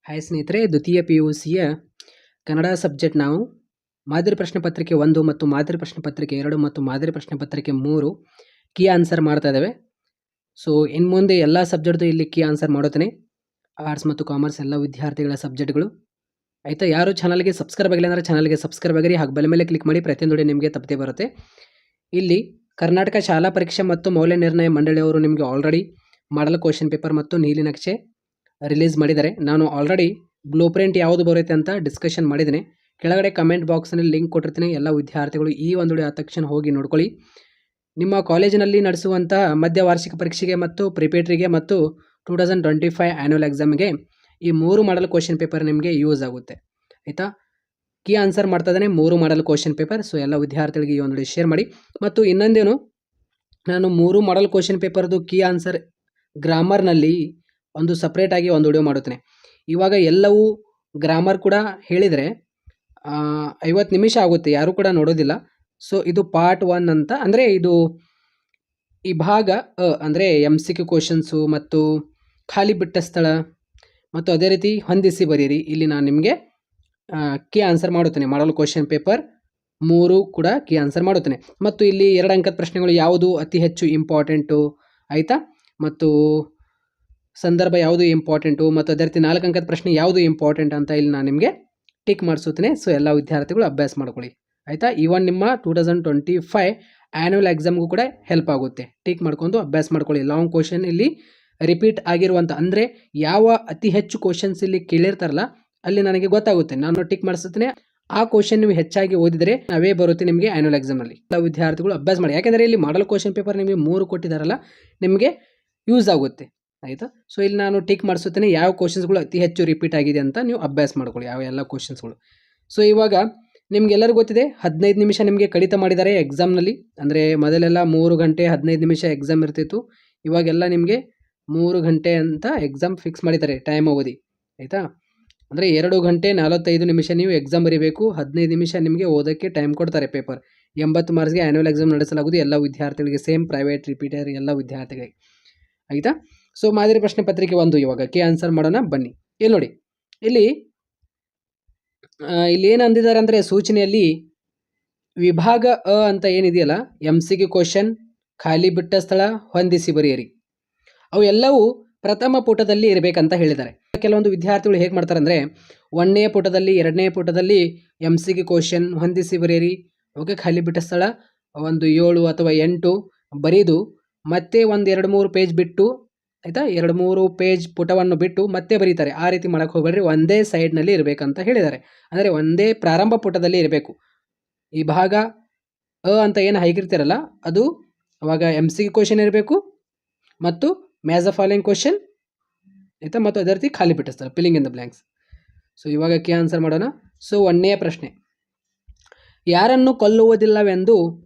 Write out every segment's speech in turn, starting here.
Hi ಸ್ನೇಹಿತರೆ, ದ್ವಿತೀಯ PUCಯ Kannada subject ನಾವು ಮಾದರಿ ಪ್ರಶ್ನೆ ಪತ್ರಿಕೆ 1 ಮತ್ತು ಮಾದರಿ ಪ್ರಶ್ನೆ ಪತ್ರಿಕೆ 2 ಮತ್ತು ಮಾದರಿ ಪ್ರಶ್ನೆ ಪತ್ರಿಕೆ 3 ಕೀ ಆನ್ಸರ್ ಮಾಡ್ತಾ ಇದ್ದೇವೆ. ಸೊ ಇನ್ನು ಮುಂದೆ ಎಲ್ಲ ಸಬ್ಜೆಕ್ಟ್ದು ಇಲ್ಲಿ ಕೀ ಆನ್ಸರ್ ಮಾಡುತ್ತೇನೆ. ಆರ್ಟ್ಸ್ ಮತ್ತು ಕಾಮರ್ಸ್ ಎಲ್ಲ ವಿದ್ಯಾರ್ಥಿಗಳ ಸಬ್ಜೆಕ್ಟ್ಗಳು. ಆಯಿತಾ? ಯಾರು ಚಾನಲ್ಗೆ ಸಬ್ಸ್ಕ್ರೈಬ್ ಆಗಿಲ್ಲ ಅಂದರೆ ಚಾನಲ್ಗೆ ಸಬ್ಸ್ಕ್ರೈಬ್ ಆಗಿರಿ, ಹಾಗೆ ಬೆಲ್ ಮೇಲೆ ಕ್ಲಿಕ್ ಮಾಡಿ, ಪ್ರತಿಯೊಂದು ವಿಡಿಯೋ ನಿಮಗೆ ತಪ್ಪದೇ ಬರುತ್ತೆ. ಇಲ್ಲಿ ಕರ್ನಾಟಕ ಶಾಲಾ ಪರೀಕ್ಷೆ ಮತ್ತು ಮೌಲ್ಯ ನಿರ್ಣಯ ಮಂಡಳಿಯವರು ನಿಮಗೆ ಆಲ್ರೆಡಿ ಮಾಡಲ್ ಕ್ವಶನ್ ಪೇಪರ್ ಮತ್ತು ನೀಲಿ ನಕ್ಷೆ ರಿಲೀಸ್ ಮಾಡಿದ್ದಾರೆ. ನಾನು ಆಲ್ರೆಡಿ ಬ್ಲೂ ಪ್ರಿಂಟ್ ಯಾವುದು ಬರುತ್ತೆ ಅಂತ ಡಿಸ್ಕಷನ್ ಮಾಡಿದ್ದೀನಿ. ಕೆಳಗಡೆ ಕಮೆಂಟ್ ಬಾಕ್ಸ್ನಲ್ಲಿ ಲಿಂಕ್ ಕೊಟ್ಟಿರ್ತೀನಿ. ಎಲ್ಲ ವಿದ್ಯಾರ್ಥಿಗಳು ಈ ಒಂದು ವಿಡಿಯೋ ಆದ ತಕ್ಷಣ ಹೋಗಿ ನೋಡ್ಕೊಳ್ಳಿ. ನಿಮ್ಮ ಕಾಲೇಜಿನಲ್ಲಿ ನಡೆಸುವಂಥ ಮಧ್ಯ ವಾರ್ಷಿಕ ಪರೀಕ್ಷೆಗೆ ಮತ್ತು ಪ್ರಿಪೇಟ್ರಿಗೆ ಮತ್ತು 2025 ಆ್ಯನ್ಯುವಲ್ ಎಕ್ಸಾಮ್ಗೆ ಈ 3 ಮಾಡಲ್ ಕ್ವಶನ್ ಪೇಪರ್ ನಿಮಗೆ ಯೂಸ್ ಆಗುತ್ತೆ. ಆಯಿತಾ? ಕೀ ಆನ್ಸರ್ ಮಾಡ್ತಾ ಇದ್ದಾನೆ 3 ಮಾಡಲ್ ಕ್ವಶನ್ ಪೇಪರ್. ಸೊ ಎಲ್ಲ ವಿದ್ಯಾರ್ಥಿಗಳಿಗೆ ಈ ಒಂದು ವಿಡಿಯೋ ಶೇರ್ ಮಾಡಿ. ಮತ್ತು ಇನ್ನೊಂದೇನು, ನಾನು 3 ಮಾಡಲ್ ಕ್ವಶನ್ ಪೇಪರ್ದು ಕೀ ಆನ್ಸರ್ ಗ್ರಾಮರ್ನಲ್ಲಿ ಒಂದು ಸಪ್ರೇಟಾಗಿ ಒಂದು ವಿಡಿಯೋ ಮಾಡುತ್ತೇನೆ. ಇವಾಗ ಎಲ್ಲವೂ ಗ್ರಾಮರ್ ಕೂಡ ಹೇಳಿದರೆ 50 ನಿಮಿಷ ಆಗುತ್ತೆ, ಯಾರೂ ಕೂಡ ನೋಡೋದಿಲ್ಲ. ಸೊ ಇದು ಪಾರ್ಟ್ 1 ಅಂತ, ಅಂದರೆ ಇದು ಈ ಭಾಗ ಅಂದರೆ MCQ ಕ್ವಶನ್ಸು ಮತ್ತು ಖಾಲಿ ಬಿಟ್ಟ ಸ್ಥಳ ಮತ್ತು ಅದೇ ರೀತಿ ಹೊಂದಿಸಿ ಬರೀರಿ. ಇಲ್ಲಿ ನಾನು ನಿಮಗೆ ಕೀ ಆನ್ಸರ್ ಮಾಡುತ್ತೇನೆ. ಮಾಡಲ್ ಕ್ವಶನ್ ಪೇಪರ್ 3 ಕೂಡ ಕೀ ಆನ್ಸರ್ ಮಾಡುತ್ತೇನೆ. ಮತ್ತು ಇಲ್ಲಿ 2 ಅಂಕದ ಪ್ರಶ್ನೆಗಳು ಯಾವುದು ಅತಿ ಹೆಚ್ಚು ಇಂಪಾರ್ಟೆಂಟು, ಆಯಿತಾ? ಮತ್ತು ಸಂದರ್ಭ ಯಾವುದು ಇಂಪಾರ್ಟೆಂಟು ಮತ್ತು ಅದೇ ರೀತಿ 4 ಅಂಕದ ಪ್ರಶ್ನೆ ಯಾವುದು ಇಂಪಾರ್ಟೆಂಟ್ ಅಂತ ಇಲ್ಲಿ ನಾನು ನಿಮಗೆ ಟಿಕ್ ಮಾಡಿಸುತ್ತೇನೆ. ಸೊ ಎಲ್ಲ ವಿದ್ಯಾರ್ಥಿಗಳು ಅಭ್ಯಾಸ ಮಾಡ್ಕೊಳ್ಳಿ, ಆಯಿತಾ? ಇವನ್ ನಿಮ್ಮ 2025 ಆ್ಯನ್ಯುವಲ್ ಎಕ್ಸಾಮ್ಗೂ ಕೂಡ ಹೆಲ್ಪ್ ಆಗುತ್ತೆ. ಟಿಕ್ ಮಾಡ್ಕೊಂಡು ಅಭ್ಯಾಸ ಮಾಡ್ಕೊಳ್ಳಿ. ಲಾಂಗ್ ಕ್ವಶನ್ ಇಲ್ಲಿ ರಿಪೀಟ್ ಆಗಿರುವಂಥ, ಅಂದರೆ ಯಾವ ಅತಿ ಹೆಚ್ಚು ಕ್ವಶನ್ಸ್ ಇಲ್ಲಿ ಕೇಳಿರ್ತಾರಲ್ಲ ಅಲ್ಲಿ ನನಗೆ ಗೊತ್ತಾಗುತ್ತೆ, ನಾನು ಟಿಕ್ ಮಾಡಿಸುತ್ತೇನೆ. ಆ ಕ್ವಶನ್ ನೀವು ಹೆಚ್ಚಾಗಿ ಓದಿದರೆ ಅವೇ ಬರುತ್ತೆ ನಿಮಗೆ ಆ್ಯನ್ಯುವಲ್ ಎಕ್ಸಾಮಲ್ಲಿ. ಎಲ್ಲ ವಿದ್ಯಾರ್ಥಿಗಳು ಅಭ್ಯಾಸ ಮಾಡಿ, ಯಾಕೆಂದರೆ ಇಲ್ಲಿ ಮಾಡಲ್ ಕ್ವಶನ್ ಪೇಪರ್ ನಿಮಗೆ 3 ಕೊಟ್ಟಿದ್ದಾರಲ್ಲ, ನಿಮಗೆ ಯೂಸ್ ಆಗುತ್ತೆ, ಆಯಿತಾ? ಸೊ ಇಲ್ಲಿ ನಾನು ಟಿಕ್ ಮಾಡಿಸುತ್ತೇನೆ ಯಾವ ಕ್ವಶನ್ಸ್ಗಳು ಅತಿ ಹೆಚ್ಚು ರಿಪೀಟ್ ಆಗಿದೆ ಅಂತ ನೀವು ಅಭ್ಯಾಸ ಮಾಡ್ಕೊಳ್ಳಿ, ಯಾವ ಎಲ್ಲ ಕ್ವಶನ್ಸ್ಗಳು. ಸೊ ಇವಾಗ ನಿಮಗೆಲ್ಲರಿಗೂ ಗೊತ್ತಿದೆ 15 ನಿಮಿಷ ನಿಮಗೆ ಕಡಿತ ಮಾಡಿದ್ದಾರೆ ಎಕ್ಸಾಮ್ನಲ್ಲಿ. ಅಂದರೆ ಮೊದಲೆಲ್ಲ 3 ಗಂಟೆ 15 ನಿಮಿಷ ಎಕ್ಸಾಮ್ ಇರ್ತಿತ್ತು. ಇವಾಗೆಲ್ಲ ನಿಮಗೆ 3 ಗಂಟೆ ಅಂತ ಎಕ್ಸಾಮ್ ಫಿಕ್ಸ್ ಮಾಡಿದ್ದಾರೆ ಟೈಮ್ ಅವಧಿ, ಆಯಿತಾ? ಅಂದರೆ 2 ಗಂಟೆ 45 ನಿಮಿಷ ನೀವು ಎಕ್ಸಾಮ್ ಬರೀಬೇಕು, 15 ನಿಮಿಷ ನಿಮಗೆ ಓದೋಕ್ಕೆ ಟೈಮ್ ಕೊಡ್ತಾರೆ. ಪೇಪರ್ 80 ಮಾರ್ಕ್ಸ್ಗೆ ಆ್ಯನ್ಯುವಲ್ ಎಕ್ಸಾಮ್ ನಡೆಸಲಾಗುವುದು ಎಲ್ಲ ವಿದ್ಯಾರ್ಥಿಗಳಿಗೆ, ಸೇಮ್ ಪ್ರೈವೇಟ್ ರಿಪೀಟರ್ ಎಲ್ಲ ವಿದ್ಯಾರ್ಥಿಗಳಿಗೆ, ಆಯಿತಾ? ಸೊ ಮಾದರಿ ಪ್ರಶ್ನೆ ಪತ್ರಿಕೆ 1 ಇವಾಗ ಕೀ ಆನ್ಸರ್ ಮಾಡೋಣ ಬನ್ನಿ. ಇಲ್ಲಿ ನೋಡಿ, ಇಲ್ಲಿ ಏನು ಅಂದಿದ್ದಾರೆ ಅಂದರೆ ಸೂಚನೆಯಲ್ಲಿ ವಿಭಾಗ ಅಂತ ಏನಿದೆಯಲ್ಲ, MCQ ಕ್ವಶನ್, ಖಾಲಿ ಬಿಟ್ಟ ಸ್ಥಳ, ಹೊಂದಿಸಿ ಬರೆಯಿರಿ, ಅವು ಎಲ್ಲವೂ ಪ್ರಥಮ ಪುಟದಲ್ಲಿ ಇರಬೇಕಂತ ಹೇಳಿದ್ದಾರೆ. ಕೆಲವೊಂದು ವಿದ್ಯಾರ್ಥಿಗಳು ಹೇಗೆ ಮಾಡ್ತಾರೆ ಅಂದರೆ 1ನೇ ಪುಟದಲ್ಲಿ 2ನೇ ಪುಟದಲ್ಲಿ MCQ ಕ್ವಶನ್, ಹೊಂದಿಸಿ ಬರೆಯಿರಿ, ಓಕೆ, ಖಾಲಿ ಬಿಟ್ಟ ಸ್ಥಳ ಒಂದು 7 ಅಥವಾ 8 ಬರೀದು ಮತ್ತೆ ಒಂದು 2-3 ಪೇಜ್ ಬಿಟ್ಟು, ಆಯಿತಾ, 2-3 ಪೇಜ್ ಪುಟವನ್ನು ಬಿಟ್ಟು ಮತ್ತೆ ಬರೀತಾರೆ. ಆ ರೀತಿ ಮಾಡೋಕ್ಕೆ ಹೋಗಬೇಡ್ರಿ, ಒಂದೇ ಸೈಡ್ನಲ್ಲಿ ಇರಬೇಕಂತ ಹೇಳಿದ್ದಾರೆ. ಅಂದರೆ ಒಂದೇ ಪ್ರಾರಂಭ ಪುಟದಲ್ಲಿ ಇರಬೇಕು. ಈ ಭಾಗ ಅಂತ ಏನು ಹಾಕಿರ್ತೀರಲ್ಲ ಅದು ಅವಾಗ MCQ ಕ್ವಶನ್ ಇರಬೇಕು ಮತ್ತು ಮ್ಯಾಚ್ ದ ಫಾಲೋಯಿಂಗ್ ಕ್ವಶನ್, ಆಯಿತಾ, ಮತ್ತು ಅದೇ ರೀತಿ ಖಾಲಿ ಬಿಟ್ಟ ಸ್ಥಳ, filling in the blanks. So ಇವಾಗ ಕೀ ಆನ್ಸರ್ ಮಾಡೋಣ. ಸೊ 1ನೇ ಪ್ರಶ್ನೆ, ಯಾರನ್ನು ಕೊಲ್ಲುವುದಿಲ್ಲವೆಂದು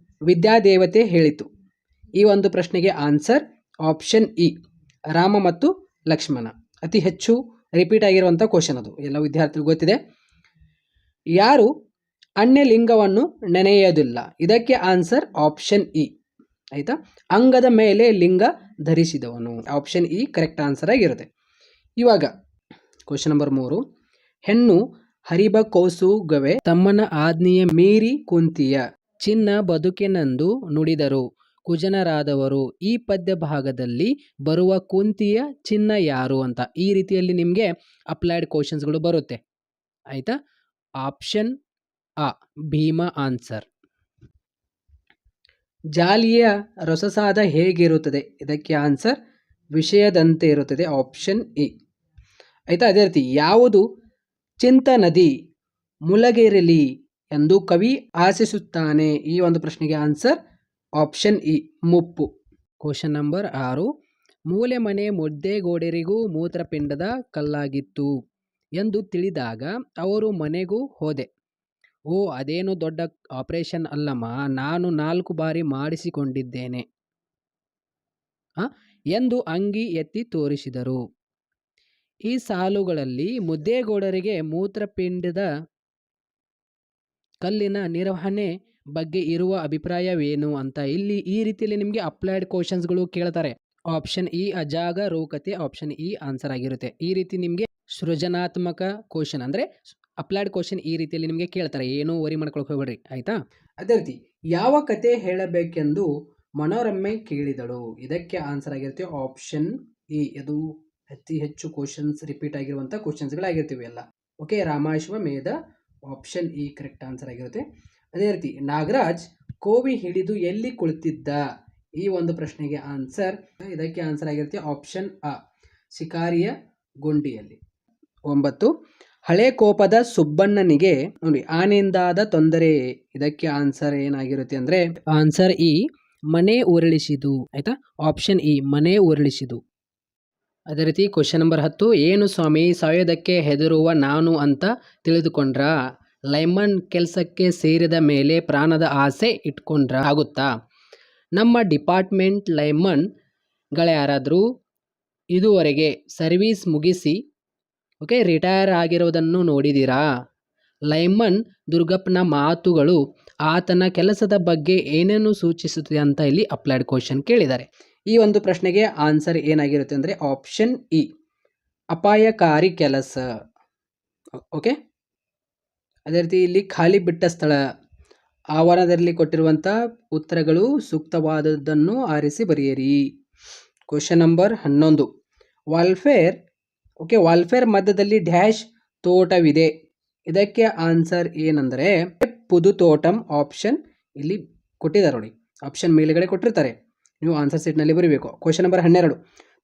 ವಿದ್ಯಾದೇವತೆ ಹೇಳಿತು? ಈ ಒಂದು ಪ್ರಶ್ನೆಗೆ ಆನ್ಸರ್ ಆಪ್ಷನ್ ಇ, ರಾಮ ಮತ್ತು ಲಕ್ಷ್ಮಣ. ಅತಿ ಹೆಚ್ಚು ರಿಪೀಟ್ ಆಗಿರುವಂಥ ಕ್ವಶನ್ ಅದು, ಎಲ್ಲ ವಿದ್ಯಾರ್ಥಿಗಳು ಗೊತ್ತಿದೆ. ಯಾರು ಅನ್ಯಲಿಂಗವನ್ನು ನೆನೆಯೋದಿಲ್ಲ? ಇದಕ್ಕೆ ಆನ್ಸರ್ ಆಪ್ಷನ್ ಇ, ಆಯಿತಾ? ಅಂಗದ ಮೇಲೆ ಲಿಂಗ ಧರಿಸಿದವನು, ಆಪ್ಷನ್ ಇ ಕರೆಕ್ಟ್ ಆನ್ಸರ್ ಆಗಿರುತ್ತೆ. ಇವಾಗ ಕ್ವಶನ್ ನಂಬರ್ 3, ಹೆಣ್ಣು ಹರಿಬ ಕೌಸುಗವೇ ತಮ್ಮನ ಆಜ್ಞೆಯ ಮೀರಿ ಕುಂತಿಯ ಚಿನ್ನ ಬದುಕಿನೆಂದು ನುಡಿದರು ಕುಜನರಾದವರು. ಈ ಪದ್ಯ ಭಾಗದಲ್ಲಿ ಬರುವ ಕುಂತಿಯ ಚಿನ್ನ ಯಾರು ಅಂತ ಈ ರೀತಿಯಲ್ಲಿ ನಿಮಗೆ ಅಪ್ಲೈಡ್ ಕ್ವಶನ್ಸ್ಗಳು ಬರುತ್ತೆ, ಆಯಿತಾ? ಆಪ್ಷನ್ ಅ ಭೀಮ ಆನ್ಸರ್. ಜಾಲಿಯ ರಸಸಾದ ಹೇಗಿರುತ್ತದೆ? ಇದಕ್ಕೆ ಆನ್ಸರ್ ವಿಷಯದಂತೆ ಇರುತ್ತದೆ, ಆಪ್ಷನ್ ಇ, ಆಯಿತಾ? ಅದೇ ರೀತಿ ಯಾವುದು ಚಿಂತ ನದಿ ಮುಳಗೇರಲಿ ಎಂದು ಕವಿ ಆಶಿಸುತ್ತಾನೆ? ಈ ಒಂದು ಪ್ರಶ್ನೆಗೆ ಆನ್ಸರ್ ಆಪ್ಷನ್ ಇ, ಮುಪ್ಪು. ಕ್ವಶನ್ ನಂಬರ್ 6, ಮೂಲೆ ಮನೆ ಮುದ್ದೆಗೋಡೆರಿಗೂ ಮೂತ್ರಪಿಂಡದ ಕಲ್ಲಾಗಿತ್ತು ಎಂದು ತಿಳಿದಾಗ ಅವರು ಮನೆಗೂ ಹೋದೆ. ಓ, ಅದೇನು ದೊಡ್ಡ ಆಪರೇಷನ್ ಅಲ್ಲಮ್ಮ, ನಾನು 4 ಬಾರಿ ಮಾಡಿಸಿಕೊಂಡಿದ್ದೇನೆ ಎಂದು ಅಂಗಿ ಎತ್ತಿ ತೋರಿಸಿದರು. ಈ ಸಾಲುಗಳಲ್ಲಿ ಮುದ್ದೆಗೋಡರಿಗೆ ಮೂತ್ರಪಿಂಡದ ಕಲ್ಲಿನ ನಿರ್ವಹಣೆ ಬಗ್ಗೆ ಇರುವ ಅಭಿಪ್ರಾಯವೇನು ಅಂತ ಇಲ್ಲಿ ಈ ರೀತಿಯಲ್ಲಿ ನಿಮಗೆ ಅಪ್ಲೈಡ್ ಕ್ವಶನ್ಸ್ಗಳು ಕೇಳ್ತಾರೆ. ಆಪ್ಷನ್ ಇ ಅಜಾಗರೂಕತೆ, ಆಪ್ಷನ್ ಇ ಆನ್ಸರ್ ಆಗಿರುತ್ತೆ. ಈ ರೀತಿ ನಿಮಗೆ ಸೃಜನಾತ್ಮಕ ಕ್ವಶನ್ ಅಂದರೆ ಅಪ್ಲೈಡ್ ಕ್ವಶನ್ ಈ ರೀತಿಯಲ್ಲಿ ನಿಮಗೆ ಕೇಳ್ತಾರೆ, ಏನೂ ವರಿ ಮಾಡ್ಕೊಳಕ್ಕೆ ಹೋಗ್ಬೇಡ್ರಿ ಆಯಿತಾ. ಅದೇ ರೀತಿ ಯಾವ ಕತೆ ಹೇಳಬೇಕೆಂದು ಮನೋರಮೆ ಕೇಳಿದಳು, ಇದಕ್ಕೆ ಆನ್ಸರ್ ಆಗಿರುತ್ತೆ ಆಪ್ಷನ್ ಇ. ಅದು ಅತಿ ಹೆಚ್ಚು ಕ್ವಶನ್ಸ್ ರಿಪೀಟ್ ಆಗಿರುವಂಥ ಕ್ವಶನ್ಸ್ಗಳಾಗಿರ್ತೀವಿ ಎಲ್ಲ. Okay, Ramashwamedha option E correct answer ಆಗಿರುತ್ತೆ. ಅದೇ ರೀತಿ ನಾಗರಾಜ್ ಕೋವಿ ಹಿಡಿದು ಎಲ್ಲಿ ಕುಳಿತಿದ್ದ, ಈ ಒಂದು ಪ್ರಶ್ನೆಗೆ ಆನ್ಸರ್, ಇದಕ್ಕೆ ಆನ್ಸರ್ ಆಗಿರುತ್ತೆ ಆಪ್ಷನ್ ಅ ಶಿಕಾರಿಯ ಗುಂಡಿಯಲ್ಲಿ. 9 ಹಳೆ ಕೋಪದ ಸುಬ್ಬಣ್ಣನಿಗೆ ನೋಡಿ ಆನೆಯಿಂದಾದ ತೊಂದರೆ, ಇದಕ್ಕೆ ಆನ್ಸರ್ ಏನಾಗಿರುತ್ತೆ ಅಂದರೆ ಆನ್ಸರ್ ಇ ಮನೆ ಉರುಳಿಸಿದು ಆಯ್ತಾ, ಆಪ್ಷನ್ ಇ ಮನೆ ಉರುಳಿಸಿದು. ಅದೇ ರೀತಿ ಕ್ವಶನ್ ನಂಬರ್ 10 ಏನು ಸ್ವಾಮಿ ಸಾಯೋದಕ್ಕೆ ಹೆದರುವ ನಾನು ಅಂತ ತಿಳಿದುಕೊಂಡ್ರ, ಲೈಮನ್ ಕೆಲಸಕ್ಕೆ ಸೇರಿದ ಮೇಲೆ ಪ್ರಾಣದ ಆಸೆ ಇಟ್ಕೊಂಡ್ರ ಆಗುತ್ತಾ, ನಮ್ಮ ಡಿಪಾರ್ಟ್ಮೆಂಟ್ ಲೈಮನ್ಗಳ್ಯಾರಾದರೂ ಇದುವರೆಗೆ ಸರ್ವೀಸ್ ಮುಗಿಸಿ ಓಕೆ ರಿಟೈರ್ ಆಗಿರೋದನ್ನು ನೋಡಿದ್ದೀರಾ, ಲೈಮನ್ ದುರ್ಗಪ್ಪನ ಮಾತುಗಳು ಆತನ ಕೆಲಸದ ಬಗ್ಗೆ ಏನೇನು ಸೂಚಿಸುತ್ತದೆ ಅಂತ ಇಲ್ಲಿ ಅಪ್ಲೈಡ್ ಕ್ವಶನ್ ಕೇಳಿದ್ದಾರೆ. ಈ ಒಂದು ಪ್ರಶ್ನೆಗೆ ಆನ್ಸರ್ ಏನಾಗಿರುತ್ತೆ ಅಂದರೆ ಆಪ್ಷನ್ ಇ ಅಪಾಯಕಾರಿ ಕೆಲಸ. ಓಕೆ, ಅದೇ ರೀತಿ ಇಲ್ಲಿ ಖಾಲಿ ಬಿಟ್ಟ ಸ್ಥಳ, ಆವರಣದಲ್ಲಿ ಕೊಟ್ಟಿರುವಂಥ ಉತ್ತರಗಳು ಸೂಕ್ತವಾದದ್ದನ್ನು ಆರಿಸಿ ಬರೆಯಿರಿ. ಕ್ವಶನ್ ನಂಬರ್ 11 ವಾಲ್ಫೇರ್ ಓಕೆ ವಾಲ್ಫೇರ್ ಮಧ್ಯದಲ್ಲಿ ಡ್ಯಾಶ್ ತೋಟವಿದೆ, ಇದಕ್ಕೆ ಆನ್ಸರ್ ಏನಂದರೆ ಪುದು ತೋಟಂ. ಆಪ್ಷನ್ ಇಲ್ಲಿ ಕೊಟ್ಟಿದ್ದಾರೆ ನೋಡಿ, ಆಪ್ಷನ್ ಮೇಲೆಗಡೆ ಕೊಟ್ಟಿರ್ತಾರೆ, ನೀವು ಆನ್ಸರ್ ಸೀಟ್ನಲ್ಲಿ ಬರೀಬೇಕು. ಕ್ವಶನ್ ನಂಬರ್ 12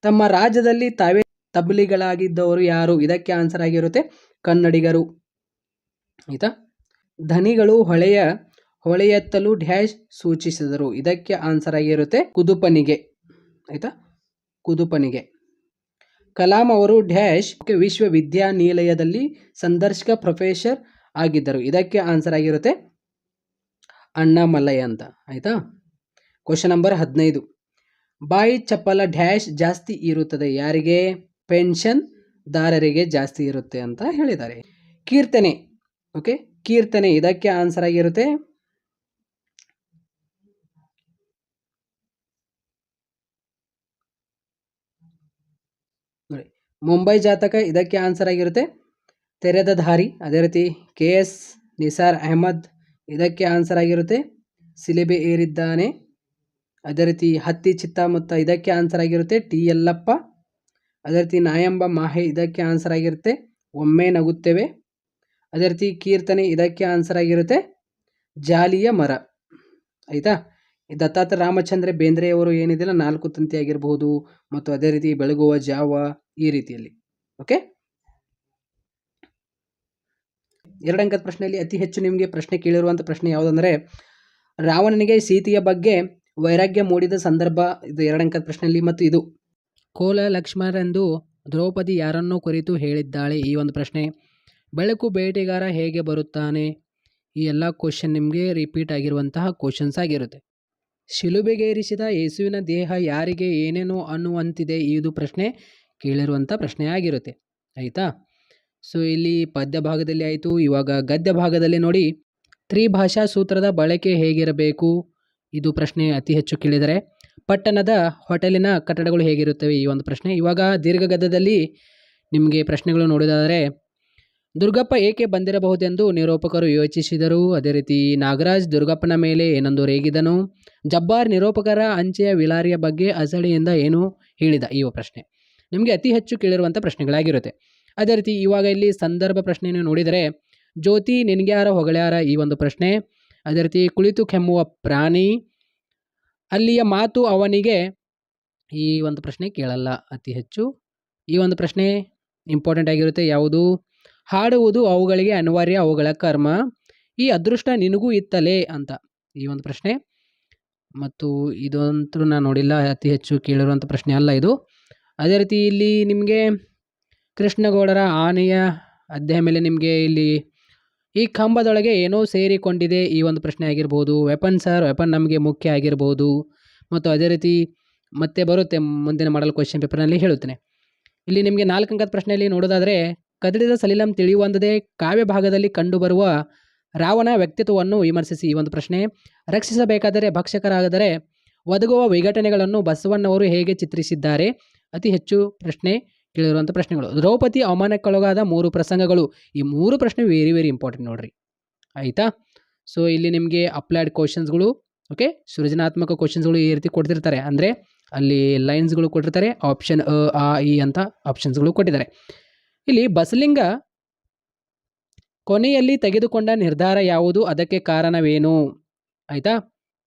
ತಮ್ಮ ರಾಜ್ಯದಲ್ಲಿ ತಾವೇ ತಬ್ಲಿಗಳಾಗಿದ್ದವರು ಯಾರು, ಇದಕ್ಕೆ ಆನ್ಸರ್ ಆಗಿರುತ್ತೆ ಕನ್ನಡಿಗರು ಆಯಿತಾ. ಧನಿಗಳು ಹೊಳೆಯೆತ್ತಲು ಡ್ಯಾಶ್ ಸೂಚಿಸಿದರು, ಇದಕ್ಕೆ ಆನ್ಸರ್ ಆಗಿರುತ್ತೆ ಕುದುಪನಿಗೆ ಆಯಿತಾ, ಕುದುಪನಿಗೆ. ಕಲಾಂ ಅವರು ಡ್ಯಾಶ್ ವಿಶ್ವವಿದ್ಯಾನಿಲಯದಲ್ಲಿ ಸಂದರ್ಶಕ ಪ್ರೊಫೆಸರ್ ಆಗಿದ್ದರು, ಇದಕ್ಕೆ ಆನ್ಸರ್ ಆಗಿರುತ್ತೆ ಅಣ್ಣಾಮಲೈ ಅಂತ ಆಯಿತಾ. ಕ್ವಶನ್ ನಂಬರ್ 15 ಬಾಯಿ ಚಪ್ಪಲ ಡ್ಯಾಶ್ ಜಾಸ್ತಿ ಇರುತ್ತದೆ, ಯಾರಿಗೆ, ಪೆನ್ಷನ್ ದಾರರಿಗೆ ಜಾಸ್ತಿ ಇರುತ್ತೆ ಅಂತ ಹೇಳಿದ್ದಾರೆ. ಕೀರ್ತನೆ ಓಕೆ ಕೀರ್ತನೆ, ಇದಕ್ಕೆ ಆನ್ಸರ್ ಆಗಿರುತ್ತೆ ನೋಡಿ ಮುಂಬೈ ಜಾತಕ, ಇದಕ್ಕೆ ಆನ್ಸರ್ ಆಗಿರುತ್ತೆ ತೆರೆದ ದಾರಿ. ಅದೇ ರೀತಿ KS ನಿಸಾರ್ ಅಹಮದ್, ಇದಕ್ಕೆ ಆನ್ಸರ್ ಆಗಿರುತ್ತೆ ಸಿಲೆಬೆ ಏರಿದ್ದಾನೆ. ಅದೇ ರೀತಿ ಹತ್ತಿ ಚಿತ್ತಮುತ್ತ, ಇದಕ್ಕೆ ಆನ್ಸರ್ ಆಗಿರುತ್ತೆ ಟಿ ಯಲ್ಲಪ್ಪ. ಅದೇ ರೀತಿ ನಾಯಂಬ ಮಾಹೆ, ಇದಕ್ಕೆ ಆನ್ಸರ್ ಆಗಿರುತ್ತೆ ಒಮ್ಮೆ ನಗುತ್ತೇವೆ. ಅದೇ ರೀತಿ ಕೀರ್ತನೆ, ಇದಕ್ಕೆ ಆನ್ಸರ್ ಆಗಿರುತ್ತೆ ಜಾಲಿಯ ಮರ ಆಯಿತಾ. ದತ್ತಾತ್ರ ರಾಮಚಂದ್ರ ಬೇಂದ್ರೆಯವರು ಏನಿದೆಯಲ್ಲ 4 ತಂತಿ ಆಗಿರಬಹುದು, ಮತ್ತು ಅದೇ ರೀತಿ ಬೆಳಗುವ ಜಾವ, ಈ ರೀತಿಯಲ್ಲಿ. ಓಕೆ, 2 ಅಂಕದ ಪ್ರಶ್ನೆಯಲ್ಲಿ ಅತಿ ಹೆಚ್ಚು ನಿಮಗೆ ಪ್ರಶ್ನೆ ಕೇಳಿರುವಂಥ ಪ್ರಶ್ನೆ ಯಾವುದಂದರೆ ರಾವಣನಿಗೆ ಸೀತೆಯ ಬಗ್ಗೆ ವೈರಾಗ್ಯ ಮೂಡಿದ ಸಂದರ್ಭ, ಇದು 2 ಅಂಕದ ಪ್ರಶ್ನೆಯಲ್ಲಿ. ಮತ್ತು ಇದು ಕೋಲ ಲಕ್ಷ್ಮಣರೆಂದು ದ್ರೌಪದಿ ಯಾರನ್ನೋ ಕುರಿತು ಹೇಳಿದ್ದಾಳೆ, ಈ ಒಂದು ಪ್ರಶ್ನೆ. ಬೆಳಕು ಬೇಟೆಗಾರ ಹೇಗೆ ಬರುತ್ತಾನೆ, ಈ ಎಲ್ಲ ಕ್ವಶನ್ ನಿಮಗೆ ರಿಪೀಟ್ ಆಗಿರುವಂತಹ ಕ್ವಶನ್ಸ್ ಆಗಿರುತ್ತೆ. ಶಿಲುಬೆಗೇರಿಸಿದ ಯೇಸುವಿನ ದೇಹ ಯಾರಿಗೆ ಏನೇನೋ ಅನ್ನುವಂತಿದೆ, ಇದು ಪ್ರಶ್ನೆ ಕೇಳಿರುವಂಥ ಪ್ರಶ್ನೆ ಆಗಿರುತ್ತೆ ಆಯಿತಾ. ಸೊ ಇಲ್ಲಿ ಪದ್ಯ ಭಾಗದಲ್ಲಿ ಆಯಿತು. ಇವಾಗ ಗದ್ಯ ಭಾಗದಲ್ಲಿ ನೋಡಿ ತ್ರಿಭಾಷಾ ಸೂತ್ರದ ಬಳಕೆ ಹೇಗಿರಬೇಕು, ಇದು ಪ್ರಶ್ನೆ ಅತಿ ಹೆಚ್ಚು ಕೇಳಿದರೆ. ಪಟ್ಟಣದ ಹೋಟೆಲಿನ ಕಟ್ಟಡಗಳು ಹೇಗಿರುತ್ತವೆ, ಈ ಒಂದು ಪ್ರಶ್ನೆ. ಇವಾಗ ದೀರ್ಘ ಗದ್ಯದಲ್ಲಿ ನಿಮಗೆ ಪ್ರಶ್ನೆಗಳು ನೋಡಿದರೆ ದುರ್ಗಪ್ಪ ಏಕೆ ಬಂದಿರಬಹುದೆಂದು ನಿರೂಪಕರು ಯೋಚಿಸಿದರು. ಅದೇ ರೀತಿ ನಾಗರಾಜ್ ದುರ್ಗಪ್ಪನ ಮೇಲೆ ಏನೊಂದು ರೇಗಿದನು. ಜಬ್ಬಾರ್ ನಿರೂಪಕರ ಅಂಚೆಯ ವಿಲಾರಿಯ ಬಗ್ಗೆ ಅಸಡಿಯಿಂದ ಏನು ಹೇಳಿದ, ಈ ಪ್ರಶ್ನೆ ನಿಮಗೆ ಅತಿ ಹೆಚ್ಚು ಕೇಳಿರುವಂಥ ಪ್ರಶ್ನೆಗಳಾಗಿರುತ್ತೆ. ಅದೇ ರೀತಿ ಇವಾಗ ಇಲ್ಲಿ ಸಂದರ್ಭ ಪ್ರಶ್ನೆಯನ್ನು ನೋಡಿದರೆ ಜ್ಯೋತಿ ನಿನ್ಗ್ಯಾರ ಹೊಗಳ್ಯಾರ, ಈ ಒಂದು ಪ್ರಶ್ನೆ. ಅದೇ ರೀತಿ ಕುಳಿತು ಕೆಮ್ಮುವ ಪ್ರಾಣಿ, ಅಲ್ಲಿಯ ಮಾತು ಅವನಿಗೆ, ಈ ಒಂದು ಪ್ರಶ್ನೆ ಕೇಳಲ್ಲ ಅತಿ ಹೆಚ್ಚು. ಈ ಒಂದು ಪ್ರಶ್ನೆ ಇಂಪಾರ್ಟೆಂಟ್ ಆಗಿರುತ್ತೆ ಯಾವುದು, ಹಾಡುವುದು ಅವುಗಳಿಗೆ ಅನಿವಾರ್ಯ, ಅವುಗಳ ಕರ್ಮ, ಈ ಅದೃಷ್ಟ ನಿನಗೂ ಇತ್ತಲೇ ಅಂತ, ಈ ಒಂದು ಪ್ರಶ್ನೆ. ಮತ್ತು ಇದಂತೂ ನಾನು ನೋಡಿಲ್ಲ, ಅತಿ ಹೆಚ್ಚು ಕೇಳಿರುವಂಥ ಪ್ರಶ್ನೆ ಅಲ್ಲ ಇದು. ಅದೇ ರೀತಿ ಇಲ್ಲಿ ನಿಮಗೆ ಕೃಷ್ಣಗೌಡರ ಆನೆಯ ಅಧ್ಯಾಯ ಮೇಲೆ ನಿಮಗೆ ಇಲ್ಲಿ ಈ ಕಂಬದೊಳಗೆ ಏನೋ ಸೇರಿಕೊಂಡಿದೆ, ಈ ಒಂದು ಪ್ರಶ್ನೆ ಆಗಿರ್ಬೋದು. ವೆಪನ್ ಸರ್, ವೆಪನ್ ನಮಗೆ ಮುಖ್ಯ ಆಗಿರ್ಬೋದು. ಮತ್ತು ಅದೇ ರೀತಿ ಮತ್ತೆ ಬರುತ್ತೆ ಮುಂದಿನ ಮಾಡಲ್ ಕ್ವಶನ್ ಪೇಪರ್ನಲ್ಲಿ ಹೇಳುತ್ತೇನೆ. ಇಲ್ಲಿ ನಿಮಗೆ 4 ಅಂಕದ ಪ್ರಶ್ನೆಯಲ್ಲಿ ನೋಡೋದಾದರೆ ಕದಡಿದ ಸಲಿಲಂ ತಿಳಿಯುವಂಥದ್ದೇ ಕಾವ್ಯ ಭಾಗದಲ್ಲಿ ಕಂಡುಬರುವ ರಾವಣ ವ್ಯಕ್ತಿತ್ವವನ್ನು ವಿಮರ್ಶಿಸಿ, ಈ ಒಂದು ಪ್ರಶ್ನೆ. ರಕ್ಷಿಸಬೇಕಾದರೆ ಭಕ್ಷಕರಾದರೆ ಒದಗುವ ವಿಘಟನೆಗಳನ್ನು ಬಸವಣ್ಣವರು ಹೇಗೆ ಚಿತ್ರಿಸಿದ್ದಾರೆ? ಅತಿ ಹೆಚ್ಚು ಪ್ರಶ್ನೆ ಕೇಳಿರುವಂಥ ಪ್ರಶ್ನೆಗಳು. ದ್ರೌಪದಿ ಅವಮಾನಕ್ಕೊಳಗಾದ 3 ಪ್ರಸಂಗಗಳು. ಈ 3 ಪ್ರಶ್ನೆ ವೆರಿ ವೆರಿ ಇಂಪಾರ್ಟೆಂಟ್ ನೋಡ್ರಿ, ಆಯಿತಾ. ಸೊ ಇಲ್ಲಿ ನಿಮಗೆ ಅಪ್ಲೈಡ್ ಕ್ವಶನ್ಸ್ಗಳು, ಓಕೆ, ಸೃಜನಾತ್ಮಕ ಕ್ವಶನ್ಸ್ಗಳು ಈ ರೀತಿ ಕೊಡ್ತಿರ್ತಾರೆ. ಅಂದರೆ ಅಲ್ಲಿ ಲೈನ್ಸ್ಗಳು ಕೊಟ್ಟಿರ್ತಾರೆ, ಆಪ್ಷನ್ ಅ, ಆ, ಇ ಅಂತ ಆಪ್ಷನ್ಸ್ಗಳು ಕೊಟ್ಟಿದ್ದಾರೆ. ಇಲ್ಲಿ ಬಸಲಿಂಗ ಕೊನೆಯಲ್ಲಿ ತೆಗೆದುಕೊಂಡ ನಿರ್ಧಾರ ಯಾವುದು? ಅದಕ್ಕೆ ಕಾರಣವೇನು? ಆಯಿತಾ.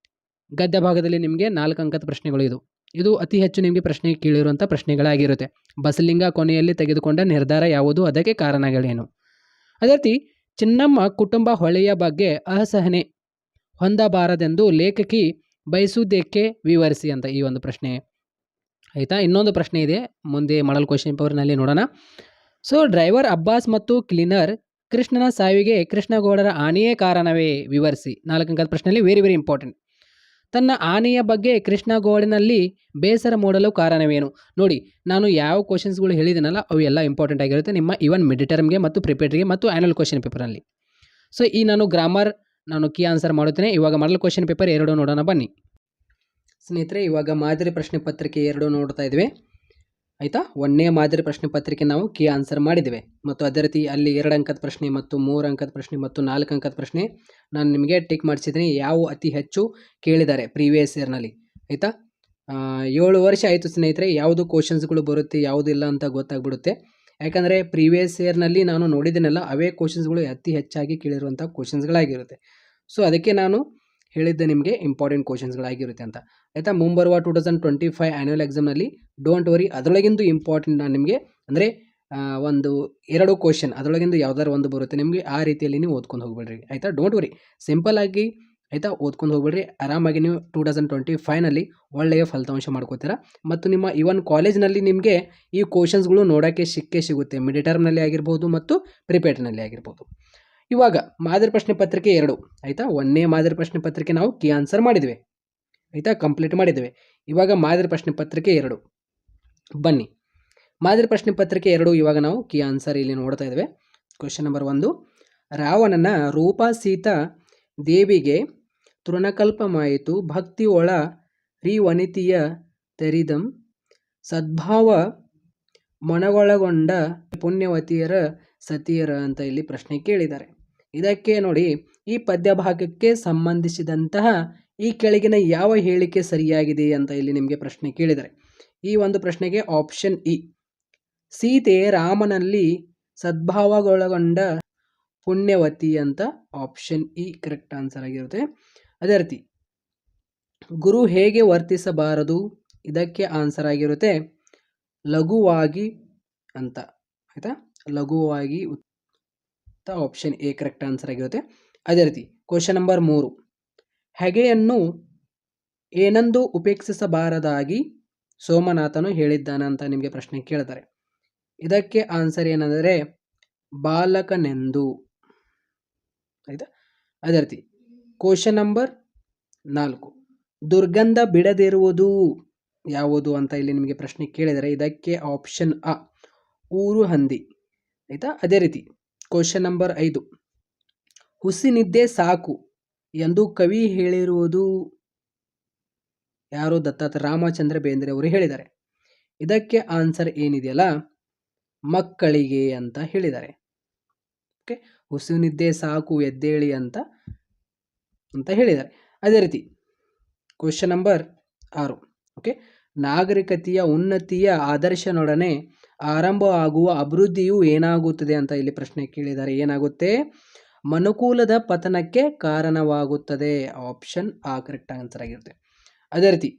ಗದ್ಯ ಭಾಗದಲ್ಲಿ ನಿಮಗೆ 4 ಅಂಕದ ಪ್ರಶ್ನೆಗಳು. ಇದು ಅತಿ ಹೆಚ್ಚು ನಿಮಗೆ ಪ್ರಶ್ನೆ ಕೇಳಿರುವಂಥ ಪ್ರಶ್ನೆಗಳಾಗಿರುತ್ತೆ. ಬಸಲಿಂಗ ಕೊನೆಯಲ್ಲಿ ತೆಗೆದುಕೊಂಡ ನಿರ್ಧಾರ ಯಾವುದು? ಅದಕ್ಕೆ ಕಾರಣಗಳೇನು? ಅದೇ ರೀತಿ ಚಿನ್ನಮ್ಮ ಕುಟುಂಬ ಹೊಳೆಯ ಬಗ್ಗೆ ಅಸಹನೆ ಹೊಂದಬಾರದೆಂದು ಲೇಖಕಿ ಬಯಸುವುದಕ್ಕೆ ವಿವರಿಸಿ ಅಂತ ಈ ಒಂದು ಪ್ರಶ್ನೆ, ಆಯಿತಾ. ಇನ್ನೊಂದು ಪ್ರಶ್ನೆ ಇದೆ ಮುಂದೆ ಮಾಡಲ್ ಕ್ವಶನ್ ಪೇಪರ್ನಲ್ಲಿ ನೋಡೋಣ. ಸೊ ಡ್ರೈವರ್ ಅಬ್ಬಾಸ್ ಮತ್ತು ಕ್ಲೀನರ್ ಕೃಷ್ಣನ ಸಾವಿಗೆ ಕೃಷ್ಣಗೌಡರ ಆನೆಯೇ ಕಾರಣವೇ? ವಿವರಿಸಿ. 4 ಅಂಕದ ಪ್ರಶ್ನೆಯಲ್ಲಿ ವೆರಿ ವೆರಿ ಇಂಪಾರ್ಟೆಂಟ್. ತನ್ನ ಆನೆಯ ಬಗ್ಗೆ ಕೃಷ್ಣಗೌಡನಲ್ಲಿ ಬೇಸರ ಮೂಡಲು ಕಾರಣವೇನು? ನೋಡಿ, ನಾನು ಯಾವ ಕ್ವಶನ್ಸ್ಗಳು ಹೇಳಿದ್ದೀನಲ್ಲ ಅವು ಎಲ್ಲ ಇಂಪಾರ್ಟೆಂಟ್ ಆಗಿರುತ್ತೆ ನಿಮ್ಮ ಇವನ್ ಮಿಡ್ ಟರ್ಮ್ಗೆ ಮತ್ತು ಪ್ರಿಪೇರ್ಡ್ಗೆ ಮತ್ತು ಆ್ಯನುವಲ್ ಕ್ವಶನ್ ಪೇಪರಲ್ಲಿ. ಸೊ ಈ ನಾನು ಗ್ರಾಮರ್ ಕೀ ಆನ್ಸರ್ ಮಾಡುತ್ತೇನೆ. ಇವಾಗ ಮಾಡಲ್ ಕ್ವಶನ್ ಪೇಪರ್ 2 ನೋಡೋಣ ಬನ್ನಿ ಸ್ನೇಹಿತರೆ. ಇವಾಗ ಮಾದರಿ ಪ್ರಶ್ನೆ ಪತ್ರಿಕೆ 2 ನೋಡ್ತಾ ಇದ್ವಿ, ಆಯಿತಾ. 1ನೇ ಮಾದರಿ ಪ್ರಶ್ನೆ ಪತ್ರಿಕೆ ನಾವು ಕೀ ಆನ್ಸರ್ ಮಾಡಿದ್ದೇವೆ. ಮತ್ತು ಅದೇ ರೀತಿ ಅಲ್ಲಿ 2 ಅಂಕದ ಪ್ರಶ್ನೆ ಮತ್ತು 3 ಅಂಕದ ಪ್ರಶ್ನೆ ಮತ್ತು 4 ಅಂಕದ ಪ್ರಶ್ನೆ ನಾನು ನಿಮಗೆ ಟಿಕ್ ಮಾಡಿಸಿದ್ದೀನಿ. ಯಾವ ಅತಿ ಹೆಚ್ಚು ಕೇಳಿದ್ದಾರೆ ಪ್ರೀವಿಯಸ್ ಇಯರ್ನಲ್ಲಿ, ಆಯಿತಾ. 7 ವರ್ಷ ಆಯಿತು ಸ್ನೇಹಿತರೆ, ಯಾವುದು ಕ್ವಶನ್ಸ್ಗಳು ಬರುತ್ತೆ ಯಾವುದು ಇಲ್ಲ ಅಂತ ಗೊತ್ತಾಗ್ಬಿಡುತ್ತೆ. ಯಾಕಂದರೆ ಪ್ರೀವಿಯಸ್ ಇಯರ್ನಲ್ಲಿ ನಾನು ನೋಡಿದ್ದೀನಲ್ಲ ಅವೇ ಕ್ವಶನ್ಸ್ಗಳು ಅತಿ ಹೆಚ್ಚಾಗಿ ಕೇಳಿರುವಂಥ ಕ್ವಶನ್ಸ್ಗಳಾಗಿರುತ್ತೆ. ಸೊ ಅದಕ್ಕೆ ನಾನು ಹೇಳಿದ್ದೆ ನಿಮಗೆ ಇಂಪಾರ್ಟೆಂಟ್ ಕ್ವಶನ್ಸ್ಗಳಾಗಿರುತ್ತೆ ಅಂತ, ಆಯಿತಾ. ಮುಂಬರುವ 2025 ಆ್ಯನ್ಯುವಲ್ ಎಕ್ಸಾಮ್ನಲ್ಲಿ ಡೋಂಟ್ ವರಿ, ಅದರೊಳಗಿಂದು ಇಂಪಾರ್ಟೆಂಟ್ ನಾನು ನಿಮಗೆ ಅಂದರೆ 1-2 ಕ್ವಶನ್ ಅದರೊಳಗಿಂದು ಯಾವ್ದಾರು ಒಂದು ಬರುತ್ತೆ ನಿಮಗೆ, ಆ ರೀತಿಯಲ್ಲಿ ನೀವು ಓದ್ಕೊಂಡು ಹೋಗ್ಬೇಡ್ರಿ, ಆಯಿತಾ. ಡೋಂಟ್ ವರಿ, ಸಿಂಪಲ್ ಆಗಿ, ಆಯಿತಾ, ಓದ್ಕೊಂಡು ಹೋಗ್ಬೇಡ್ರಿ. ಆರಾಮಾಗಿ ನೀವು 2025ನಲ್ಲಿ ಒಳ್ಳೆಯ ಫಲಿತಾಂಶ ಮಾಡ್ಕೋತೀರಾ. ಮತ್ತು ನಿಮ್ಮ ಇವನ್ ಕಾಲೇಜ್ನಲ್ಲಿ ನಿಮಗೆ ಈ ಕ್ವಶನ್ಸ್ಗಳು ನೋಡೋಕ್ಕೆ ಸಿಗುತ್ತೆ, ಮಿಡ್ ಟರ್ಮ್ನಲ್ಲಿ ಆಗಿರ್ಬೋದು ಮತ್ತು ಪ್ರಿಪೇರ್ಡ್ನಲ್ಲಿ ಆಗಿರ್ಬೋದು. ಇವಾಗ ಮಾದರಿ ಪ್ರಶ್ನೆ ಪತ್ರಿಕೆ 2, ಆಯಿತಾ. 1ನೇ ಮಾದರಿ ಪ್ರಶ್ನೆ ಪತ್ರಿಕೆ ನಾವು ಕೀ ಆನ್ಸರ್ ಮಾಡಿದ್ವಿ, ಆಯಿತಾ, ಕಂಪ್ಲೀಟ್ ಮಾಡಿದ್ದೇವೆ. ಇವಾಗ ಮಾದರಿ ಪ್ರಶ್ನೆ ಪತ್ರಿಕೆ 2 ಬನ್ನಿ. ಮಾದರಿ ಪ್ರಶ್ನೆ ಪತ್ರಿಕೆ 2 ಇವಾಗ ನಾವು ಕೀ ಆನ್ಸರ್ ಇಲ್ಲಿ ನೋಡ್ತಾ ಇದ್ದೇವೆ. ಕ್ವಶನ್ ನಂಬರ್ 1, ರಾವಣನ ರೂಪ ಸೀತಾ ದೇವಿಗೆ ತೃಣಕಲ್ಪಮಾಯಿತು ಭಕ್ತಿ ಒಳ ವನಿತಿಯ ತೆರಿದಂ ಸದ್ಭಾವ ಮನಗೊಳಗೊಂಡ ಪುಣ್ಯವತಿಯರ ಸತಿಯರ ಅಂತ ಇಲ್ಲಿ ಪ್ರಶ್ನೆ ಕೇಳಿದ್ದಾರೆ. ಇದಕ್ಕೆ ನೋಡಿ, ಈ ಪದ್ಯ ಭಾಗಕ್ಕೆ ಸಂಬಂಧಿಸಿದಂತಹ ಈ ಕೆಳಗಿನ ಯಾವ ಹೇಳಿಕೆ ಸರಿಯಾಗಿದೆ ಅಂತ ಇಲ್ಲಿ ನಿಮಗೆ ಪ್ರಶ್ನೆ ಕೇಳಿದ್ದಾರೆ. ಈ ಒಂದು ಪ್ರಶ್ನೆಗೆ ಆಪ್ಷನ್ ಇ, ಸೀತೆ ರಾಮನಲ್ಲಿ ಸದ್ಭಾವಗೊಳಗೊಂಡ ಪುಣ್ಯವತಿ ಅಂತ ಆಪ್ಷನ್ ಇ ಕರೆಕ್ಟ್ ಆನ್ಸರ್ ಆಗಿರುತ್ತೆ. ಅದೇ ರೀತಿ ಗುರು ಹೇಗೆ ವರ್ತಿಸಬಾರದು, ಇದಕ್ಕೆ ಆನ್ಸರ್ ಆಗಿರುತ್ತೆ ಲಘುವಾಗಿ ಅಂತ, ಆಯಿತಾ. ಲಘುವಾಗಿ ಆಪ್ಷನ್ ಎ ಕರೆಕ್ಟ್ ಆನ್ಸರ್ ಆಗಿರುತ್ತೆ. ಅದೇ ರೀತಿ ಕ್ವಶನ್ ನಂಬರ್ 3, ಹೆಗೆಯನ್ನು ಏನೆಂದು ಉಪೇಕ್ಷಿಸಬಾರದಾಗಿ ಸೋಮನಾಥನು ಹೇಳಿದ್ದಾನೆ ಅಂತ ನಿಮಗೆ ಪ್ರಶ್ನೆ ಕೇಳ್ತಾರೆ. ಇದಕ್ಕೆ ಆನ್ಸರ್ ಏನಂದರೆ ಬಾಲಕನೆಂದು, ಆಯಿತಾ. ಅದೇ ರೀತಿ ಕ್ವಶನ್ ನಂಬರ್ 4, ದುರ್ಗಂಧ ಬಿಡದಿರುವುದು ಯಾವುದು ಅಂತ ಇಲ್ಲಿ ನಿಮಗೆ ಪ್ರಶ್ನೆ ಕೇಳಿದರೆ ಇದಕ್ಕೆ ಆಪ್ಷನ್ ಅ ಊರು ಹಂದಿ, ಆಯಿತಾ. ಅದೇ ರೀತಿ ಕ್ವಶನ್ ನಂಬರ್ 5, ಹುಸಿನಿದ್ದೆ ಸಾಕು ಎಂದು ಕವಿ ಹೇಳಿರುವುದು ಯಾರು? ದತ್ತಾತ್ರೇಯ ರಾಮಚಂದ್ರ ಬೇಂದ್ರೆ ಅವರು ಹೇಳಿದ್ದಾರೆ. ಇದಕ್ಕೆ ಆನ್ಸರ್ ಏನಿದೆಯಲ್ಲ ಮಕ್ಕಳಿಗೆ ಅಂತ ಹೇಳಿದ್ದಾರೆ. ಓಕೆ, ಹುಸಿನಿದ್ದೆ ಸಾಕು ಎದ್ದೇಳಿ ಅಂತ ಹೇಳಿದ್ದಾರೆ. ಅದೇ ರೀತಿ ಕ್ವಶನ್ ನಂಬರ್ 6, ಓಕೆ, ನಾಗರಿಕತೆಯ ಉನ್ನತಿಯ ಆದರ್ಶನೊಡನೆ ಆರಂಭ ಆಗುವ ಅಭಿವೃದ್ಧಿಯು ಏನಾಗುತ್ತದೆ ಅಂತ ಇಲ್ಲಿ ಪ್ರಶ್ನೆ ಕೇಳಿದ್ದಾರೆ. ಏನಾಗುತ್ತೆ? ಮನುಕುಲದ ಪತನಕ್ಕೆ ಕಾರಣವಾಗುತ್ತದೆ. ಆಪ್ಷನ್ ಆ ಕರೆಕ್ಟ್ ಆನ್ಸರ್ ಆಗಿರುತ್ತೆ. ಅದೇ ರೀತಿ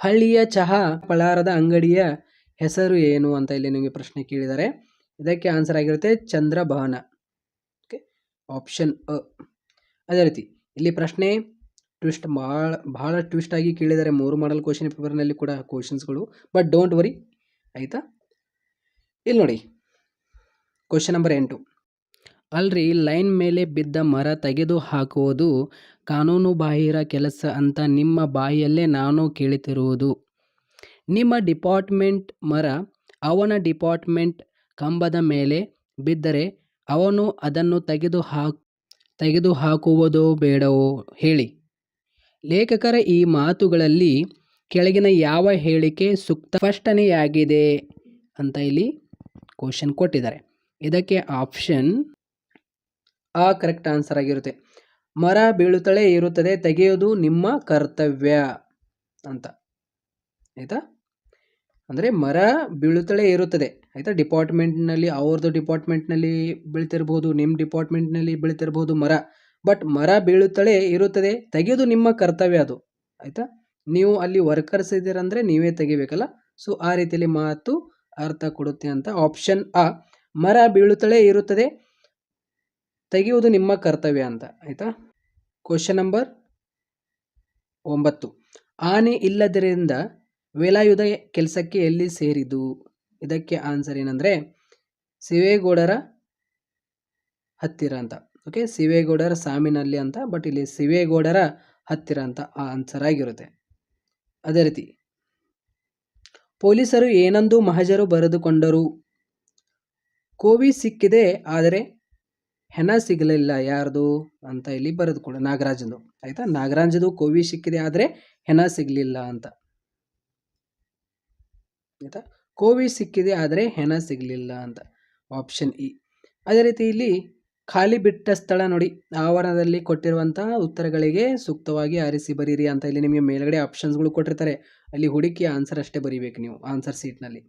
ಹಳ್ಳಿಯ ಚಹಾ ಪಳಾರದ ಅಂಗಡಿಯ ಹೆಸರು ಏನು ಅಂತ ಇಲ್ಲಿ ನಿಮಗೆ ಪ್ರಶ್ನೆ ಕೇಳಿದ್ದಾರೆ. ಇದಕ್ಕೆ ಆನ್ಸರ್ ಆಗಿರುತ್ತೆ ಚಂದ್ರಭವನ, ಓಕೆ, ಆಪ್ಷನ್ ಅ. ಅದೇ ರೀತಿ ಇಲ್ಲಿ ಪ್ರಶ್ನೆ ಟ್ವಿಸ್ಟ್ ಭಾಳ ಟ್ವಿಸ್ಟ್ ಆಗಿ ಕೇಳಿದ್ದಾರೆ 3 ಮಾಡಲ್ ಕ್ವಶನ್ ಪೇಪರ್ನಲ್ಲಿ ಕೂಡ ಕ್ವಶನ್ಸ್ಗಳು, ಬಟ್ ಡೋಂಟ್ ವರಿ, ಆಯಿತಾ. ಇಲ್ಲಿ ನೋಡಿ ಕ್ವಶನ್ ನಂಬರ್ 8, ಅಲ್ರಿ ಲೈನ್ ಮೇಲೆ ಬಿದ್ದ ಮರ ತೆಗೆದು ಹಾಕುವುದು ಕಾನೂನು ಬಾಹಿರ ಕೆಲಸ ಅಂತ ನಿಮ್ಮ ಬಾಯಲ್ಲೇ ನಾನು ಕೇಳುತ್ತಿರುವುದು. ನಿಮ್ಮ ಡಿಪಾರ್ಟ್ಮೆಂಟ್ ಮರ ಅವನ ಡಿಪಾರ್ಟ್ಮೆಂಟ್ ಕಂಬದ ಮೇಲೆ ಬಿದ್ದರೆ ಅವನು ಅದನ್ನು ತೆಗೆದು ಹಾಕುವುದೋ ಬೇಡವೋ ಹೇಳಿ. ಲೇಖಕರ ಈ ಮಾತುಗಳಲ್ಲಿ ಕೆಳಗಿನ ಯಾವ ಹೇಳಿಕೆ ಸೂಕ್ತ ಸ್ಪಷ್ಟನೆಯಾಗಿದೆ ಅಂತ ಇಲ್ಲಿ ಕ್ವಶನ್ ಕೊಟ್ಟಿದ್ದಾರೆ. ಇದಕ್ಕೆ ಆಪ್ಷನ್ ಆ ಕರೆಕ್ಟ್ ಆನ್ಸರ್ ಆಗಿರುತ್ತೆ. ಮರ ಬೀಳುತ್ತಲೇ ಇರುತ್ತದೆ, ತೆಗೆಯುವುದು ನಿಮ್ಮ ಕರ್ತವ್ಯ ಅಂತ. ಆಯಿತಾ, ಅಂದರೆ ಮರ ಬೀಳುತ್ತಲೇ ಇರುತ್ತದೆ. ಆಯಿತಾ, ಡಿಪಾರ್ಟ್ಮೆಂಟ್ನಲ್ಲಿ ಅವ್ರದ್ದು ಡಿಪಾರ್ಟ್ಮೆಂಟ್ನಲ್ಲಿ ಬೀಳ್ತಿರ್ಬೋದು, ನಿಮ್ಮ ಡಿಪಾರ್ಟ್ಮೆಂಟ್ನಲ್ಲಿ ಬೀಳ್ತಿರ್ಬೋದು ಮರ. ಬಟ್ ಮರ ಬೀಳುತ್ತಲೇ ಇರುತ್ತದೆ, ತೆಗೆಯೋದು ನಿಮ್ಮ ಕರ್ತವ್ಯ ಅದು. ಆಯಿತಾ, ನೀವು ಅಲ್ಲಿ ವರ್ಕರ್ಸ್ ಇದ್ದೀರಂದರೆ ನೀವೇ ತೆಗಿಬೇಕಲ್ಲ. ಸೊ ಆ ರೀತಿಯಲ್ಲಿ ಮಾತು ಅರ್ಥ ಕೊಡುತ್ತೆ ಅಂತ. ಆಪ್ಷನ್ ಆ, ಮರ ಬೀಳುತ್ತಲೇ ಇರುತ್ತದೆ, ತೆಗೆಯುವುದು ನಿಮ್ಮ ಕರ್ತವ್ಯ ಅಂತ. ಆಯಿತಾ, ಕ್ವಶನ್ ನಂಬರ್ 9. ಆನೆ ಇಲ್ಲದರಿಂದ ವೇಲಾಯುಧ ಕೆಲಸಕ್ಕೆ ಎಲ್ಲಿ ಸೇರಿದು? ಇದಕ್ಕೆ ಆನ್ಸರ್ ಏನಂದರೆ ಸಿವೇಗೌಡರ ಹತ್ತಿರ ಅಂತ. ಓಕೆ, ಸಿವೇಗೌಡರ ಸಾಮಿನಲ್ಲಿ ಅಂತ, ಬಟ್ ಇಲ್ಲಿ ಸಿವೇಗೌಡರ ಹತ್ತಿರ ಅಂತ ಆನ್ಸರ್ ಆಗಿರುತ್ತೆ. ಅದೇ ರೀತಿ ಪೊಲೀಸರು ಏನೆಂದು ಮಹಜರು ಬರೆದುಕೊಂಡರು? ಕೋವಿ ಸಿಕ್ಕಿದೆ ಆದರೆ ಹೆಣ ಸಿಗಲಿಲ್ಲ, ಯಾರ್ದು ಅಂತ ಇಲ್ಲಿ ಬರೆದುಕೊಂಡು ನಾಗರಾಜಂದು. ಆಯಿತಾ, ನಾಗರಾಜದು ಕೋವಿ ಸಿಕ್ಕಿದೆ ಆದರೆ ಹೆಣ ಸಿಗಲಿಲ್ಲ ಅಂತ. ಆಯಿತಾ, ಕೋವಿ ಸಿಕ್ಕಿದೆ ಆದರೆ ಹೆಣ ಸಿಗಲಿಲ್ಲ ಅಂತ, ಆಪ್ಷನ್ ಇ. ಅದೇ ರೀತಿ ಇಲ್ಲಿ ಖಾಲಿ ಬಿಟ್ಟ ಸ್ಥಳ ನೋಡಿ, ಆವರಣದಲ್ಲಿ ಕೊಟ್ಟಿರುವಂತಹ ಉತ್ತರಗಳಿಗೆ ಸೂಕ್ತವಾಗಿ ಆರಿಸಿ ಬರೀರಿ ಅಂತ ಇಲ್ಲಿ ನಿಮಗೆ ಮೇಲ್ಗಡೆ ಆಪ್ಷನ್ಸ್ಗಳು ಕೊಟ್ಟಿರ್ತಾರೆ. ಅಲ್ಲಿ ಹುಡುಕಿ ಆನ್ಸರ್ ಅಷ್ಟೇ ಬರೀಬೇಕು ನೀವು ಆನ್ಸರ್ ಸೀಟ್ನಲ್ಲಿ.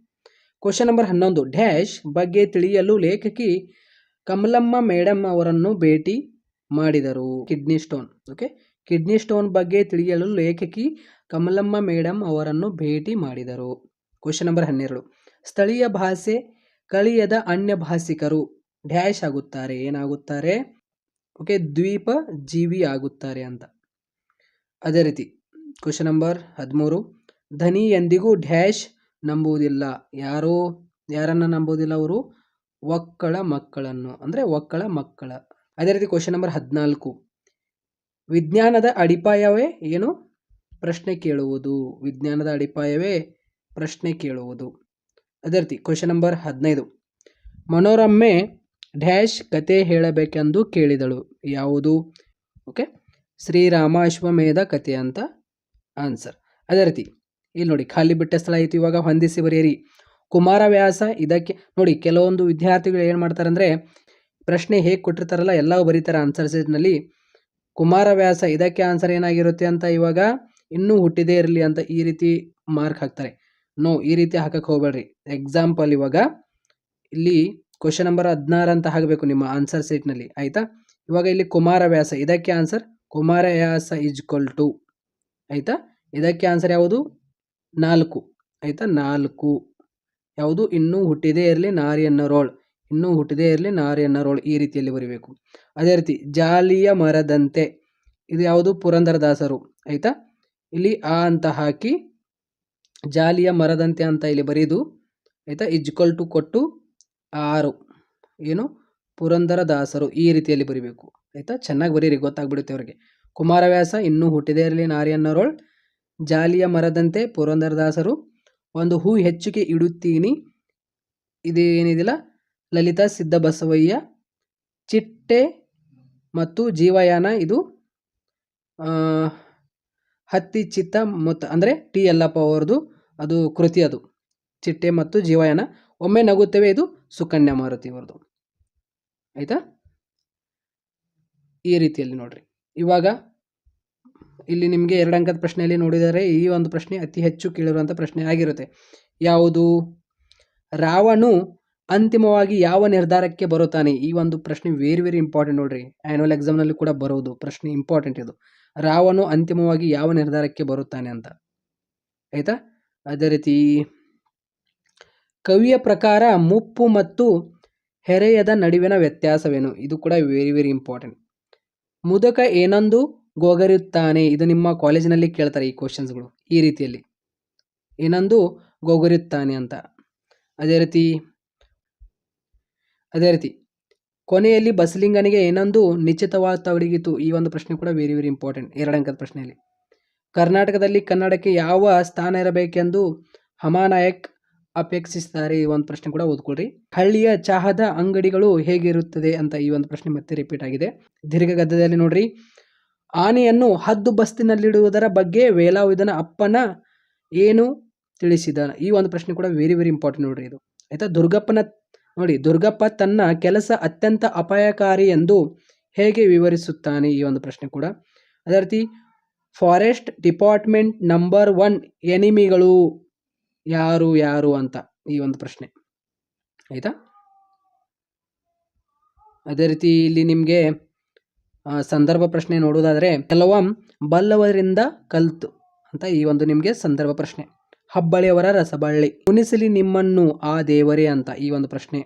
Question number 11. ಡ್ಯಾಶ್ ಬಗ್ಗೆ ತಿಳಿಯಲು ಲೇಖಕಿ ಕಮಲಮ್ಮ ಮೇಡಮ್ ಅವರನ್ನು ಭೇಟಿ ಮಾಡಿದರು. Kidney stone. Okay, kidney stone ಬಗ್ಗೆ ತಿಳಿಯಲು ಲೇಖಕಿ ಕಮಲಮ್ಮ ಮೇಡಮ್ ಅವರನ್ನು ಭೇಟಿ ಮಾಡಿದರು. Question number 12. ಸ್ಥಳೀಯ ಭಾಷೆ ಕಲಿಯದ ಅನ್ಯ ಭಾಷಿಕರು ಡ್ಯಾಶ್ ಆಗುತ್ತಾರೆ, ಏನಾಗುತ್ತಾರೆ? ಓಕೆ, ದ್ವೀಪ ಜೀವಿ ಆಗುತ್ತಾರೆ ಅಂತ. ಅದೇ ರೀತಿ ಕ್ವಶನ್ ನಂಬರ್ 13. ಧನಿ ಎಂದಿಗೂ ಡ್ಯಾಶ್ ನಂಬುವುದಿಲ್ಲ, ಯಾರನ್ನು ನಂಬುವುದಿಲ್ಲ ಅವರು? ಒಕ್ಕಳ ಮಕ್ಕಳನ್ನು, ಅಂದರೆ ಒಕ್ಕಳ ಮಕ್ಕಳ. ಅದೇ ರೀತಿ ಕ್ವಶನ್ ನಂಬರ್ 14. ವಿಜ್ಞಾನದ ಅಡಿಪಾಯವೇ ಏನು? ಪ್ರಶ್ನೆ ಕೇಳುವುದು. ವಿಜ್ಞಾನದ ಅಡಿಪಾಯವೇ ಪ್ರಶ್ನೆ ಕೇಳುವುದು. ಅದೇ ರೀತಿ ಕ್ವಶನ್ ನಂಬರ್ 15. ಮನೋರಮ್ಮೆ ಡ್ಯಾಶ್ ಕತೆ ಹೇಳಬೇಕೆಂದು ಕೇಳಿದಳು, ಯಾವುದು? ಓಕೆ, ಶ್ರೀರಾಮ ಅಶ್ವಮೇಧ ಕತೆ ಅಂತ ಆನ್ಸರ್. ಅದೇ ರೀತಿ ಇಲ್ಲಿ ನೋಡಿ ಖಾಲಿ ಬಿಟ್ಟ ಸ್ಥಳ ಆಯಿತು, ಇವಾಗ ಹೊಂದಿಸಿ ಬರೆಯಿರಿ. ಕುಮಾರವ್ಯಾಸ ಇದಕ್ಕೆ ನೋಡಿ, ಕೆಲವೊಂದು ವಿದ್ಯಾರ್ಥಿಗಳು ಏನು ಮಾಡ್ತಾರೆ ಅಂದರೆ ಪ್ರಶ್ನೆ ಹೇಗೆ ಕೊಟ್ಟಿರ್ತಾರಲ್ಲ ಎಲ್ಲವೂ ಬರೀತಾರೆ ಆನ್ಸರ್ ಶೀಟ್ನಲ್ಲಿ. ಕುಮಾರವ್ಯಾಸ ಇದಕ್ಕೆ ಆನ್ಸರ್ ಏನಾಗಿರುತ್ತೆ ಅಂತ ಇವಾಗ ಇನ್ನೂ ಹುಟ್ಟಿದೇ ಇರಲಿ ಅಂತ ಈ ರೀತಿ ಮಾರ್ಕ್ ಹಾಕ್ತಾರೆ. ನೋ, ಈ ರೀತಿ ಹಾಕಕ್ಕೆ ಹೋಗಬೇಡ್ರಿ. ಎಕ್ಸಾಂಪಲ್ ಇವಾಗ ಇಲ್ಲಿ ಕ್ವಶನ್ ನಂಬರ್ 16 ಅಂತ ಹಾಕಬೇಕು ನಿಮ್ಮ ಆನ್ಸರ್ ಸೀಟ್ನಲ್ಲಿ. ಆಯಿತಾ, ಇವಾಗ ಇಲ್ಲಿ ಕುಮಾರವ್ಯಾಸ ಇದಕ್ಕೆ ಆನ್ಸರ್ ಕುಮಾರವ್ಯಾಸ ಈಜ್ವಲ್ ಟು. ಆಯಿತಾ, ಇದಕ್ಕೆ ಆನ್ಸರ್ ಯಾವುದು? 4. ಆಯಿತಾ, 4 ಯಾವುದು? ಇನ್ನೂ ಹುಟ್ಟಿದೇ ಇರಲಿ ನಾರಿಯನ್ನರೋಳ್, ಇನ್ನೂ ಹುಟ್ಟಿದೇ ಇರಲಿ ನಾರಿಯನ್ನರೋಳ್, ಈ ರೀತಿಯಲ್ಲಿ ಬರೀಬೇಕು. ಅದೇ ರೀತಿ ಜಾಲಿಯ ಮರದಂತೆ ಇದು ಯಾವುದು? ಪುರಂದರದಾಸರು. ಆಯಿತಾ, ಇಲ್ಲಿ ಆ ಅಂತ ಹಾಕಿ ಜಾಲಿಯ ಮರದಂತೆ ಅಂತ ಇಲ್ಲಿ ಬರೀದು. ಆಯಿತಾ, ಈಜ್ವಲ್ ಟು ಕೊಟ್ಟು 6 ಏನು? ಪುರಂದರದಾಸರು, ಈ ರೀತಿಯಲ್ಲಿ ಬರೀಬೇಕು. ಆಯಿತಾ, ಚೆನ್ನಾಗಿ ಬರೀರಿ, ಗೊತ್ತಾಗ್ಬಿಡುತ್ತೆ ಅವರಿಗೆ. ಕುಮಾರವ್ಯಾಸ ಇನ್ನೂ ಹುಟ್ಟಿದೇ ಇರಲಿ ನಾರಿಯನ್ನರೋಳ್, ಜಾಲಿಯ ಮರದಂತೆ ಪುರಂದರದಾಸರು, ಒಂದು ಹೂ ಹೆಚ್ಚಿಗೆ ಇಡುತ್ತೀನಿ ಇದೇನಿದಿಲ್ಲ ಲಲಿತಾ ಸಿದ್ದಬಸವಯ್ಯ, ಚಿಟ್ಟೆ ಮತ್ತು ಜೀವಯಾನ ಇದು ಹತ್ತಿ ಚಿತ್ತ ಮೊತ್ತ ಅಂದರೆ ಟಿ ಯಲ್ಲಪ್ಪ ಅವರದು ಅದು ಕೃತಿ, ಅದು ಚಿಟ್ಟೆ ಮತ್ತು ಜೀವಯಾನ. ಒಮ್ಮೆ ನಗುತ್ತೇವೆ ಇದು ಸುಕನ್ಯಾ ಮಾರುತಿ ಅವರದು. ಆಯಿತಾ, ಈ ರೀತಿಯಲ್ಲಿ ನೋಡ್ರಿ. ಇವಾಗ ಇಲ್ಲಿ ನಿಮಗೆ 2 ಅಂಕದ ಪ್ರಶ್ನೆಯಲ್ಲಿ ನೋಡಿದರೆ ಈ ಒಂದು ಪ್ರಶ್ನೆ ಅತಿ ಹೆಚ್ಚು ಕೇಳಿರುವಂಥ ಪ್ರಶ್ನೆ ಆಗಿರುತ್ತೆ. ಯಾವುದು? ರಾವಣು ಅಂತಿಮವಾಗಿ ಯಾವ ನಿರ್ಧಾರಕ್ಕೆ ಬರುತ್ತಾನೆ? ಈ ಒಂದು ಪ್ರಶ್ನೆ ವೆರಿ ಇಂಪಾರ್ಟೆಂಟ್ ನೋಡ್ರಿ. ಆ್ಯನ್ಯುವಲ್ ಎಕ್ಸಾಮ್ನಲ್ಲಿ ಕೂಡ ಬರೋದು ಪ್ರಶ್ನೆ, ಇಂಪಾರ್ಟೆಂಟ್ ಇದು. ರಾವಣು ಅಂತಿಮವಾಗಿ ಯಾವ ನಿರ್ಧಾರಕ್ಕೆ ಬರುತ್ತಾನೆ ಅಂತ. ಆಯಿತಾ, ಅದೇ ರೀತಿ ಕವಿಯ ಪ್ರಕಾರ ಮುಪ್ಪು ಮತ್ತು ಹೆರೆಯದ ನಡುವಿನ ವ್ಯತ್ಯಾಸವೇನು? ಇದು ಕೂಡ ವೆರಿ ಇಂಪಾರ್ಟೆಂಟ್. ಮುದಕ ಏನೆಂದು ಗೋಗರಿಯುತ್ತಾನೆ? ಇದು ನಿಮ್ಮ ಕಾಲೇಜಿನಲ್ಲಿ ಕೇಳ್ತಾರೆ ಈ ಕ್ವಶನ್ಸ್ಗಳು ಈ ರೀತಿಯಲ್ಲಿ, ಏನೆಂದು ಗೋಗರಿಯುತ್ತಾನೆ ಅಂತ. ಅದೇ ರೀತಿ ಕೊನೆಯಲ್ಲಿ ಬಸಲಿಂಗನಿಗೆ ಏನೆಂದು ನಿಶ್ಚಿತವಾದ ತೊಡಗಿತು? ಈ ಒಂದು ಪ್ರಶ್ನೆ ಕೂಡ ವೆರಿ ಇಂಪಾರ್ಟೆಂಟ್ 2 ಅಂಕದ ಪ್ರಶ್ನೆಯಲ್ಲಿ. ಕರ್ನಾಟಕದಲ್ಲಿ ಕನ್ನಡಕ್ಕೆ ಯಾವ ಸ್ಥಾನ ಇರಬೇಕೆಂದು ಹಮಾನಾಯಕ್ ಅಪೇಕ್ಷಿಸಿದ್ದಾರೆ? ಈ ಒಂದು ಪ್ರಶ್ನೆ ಕೂಡ ಓದ್ಕೊಳ್ರಿ. ಹಳ್ಳಿಯ ಚಹಾದ ಅಂಗಡಿಗಳು ಹೇಗಿರುತ್ತದೆ ಅಂತ ಈ ಒಂದು ಪ್ರಶ್ನೆ ಮತ್ತೆ ರಿಪೀಟ್ ಆಗಿದೆ ದೀರ್ಘಗದ್ದದಲ್ಲಿ ನೋಡ್ರಿ. ಆನೆಯನ್ನು ಹದ್ದು ಬಸ್ತಿನಲ್ಲಿಡುವುದರ ಬಗ್ಗೆ ವೇಲಾಯುಧನ ಅಪ್ಪನ ಏನು ತಿಳಿಸಿದ? ಈ ಒಂದು ಪ್ರಶ್ನೆ ಕೂಡ ವೆರಿ ವೆರಿ ಇಂಪಾರ್ಟೆಂಟ್ ನೋಡ್ರಿ ಇದು. ಆಯ್ತಾ? ದುರ್ಗಪ್ಪ ತನ್ನ ಕೆಲಸ ಅತ್ಯಂತ ಅಪಾಯಕಾರಿ ಎಂದು ಹೇಗೆ ವಿವರಿಸುತ್ತಾನೆ? ಈ ಒಂದು ಪ್ರಶ್ನೆ ಕೂಡ. ಅದೇ ರೀತಿ ಫಾರೆಸ್ಟ್ ಡಿಪಾರ್ಟ್ಮೆಂಟ್ ನಂಬರ್ 1 ಎನಿಮಿಗಳು ಯಾರು ಅಂತ ಈ ಒಂದು ಪ್ರಶ್ನೆ. ಆಯ್ತಾ? ಅದೇ ರೀತಿ ಇಲ್ಲಿ ನಿಮಗೆ ಸಂದರ್ಭ ಪ್ರಶ್ನೆ ನೋಡುವುದಾದರೆ ಕೆಲವಂ ಬಲ್ಲವರಿಂದ ಕಲ್ತು ಅಂತ ಈ ಒಂದು ನಿಮಗೆ ಸಂದರ್ಭ ಪ್ರಶ್ನೆ. ಹಬ್ಬಳಿಯವರ ರಸಬಳ್ಳಿ ಉಣಿಸಲಿ ನಿಮ್ಮನ್ನು ಆ ದೇವರೇ ಅಂತ ಈ ಒಂದು ಪ್ರಶ್ನೆ.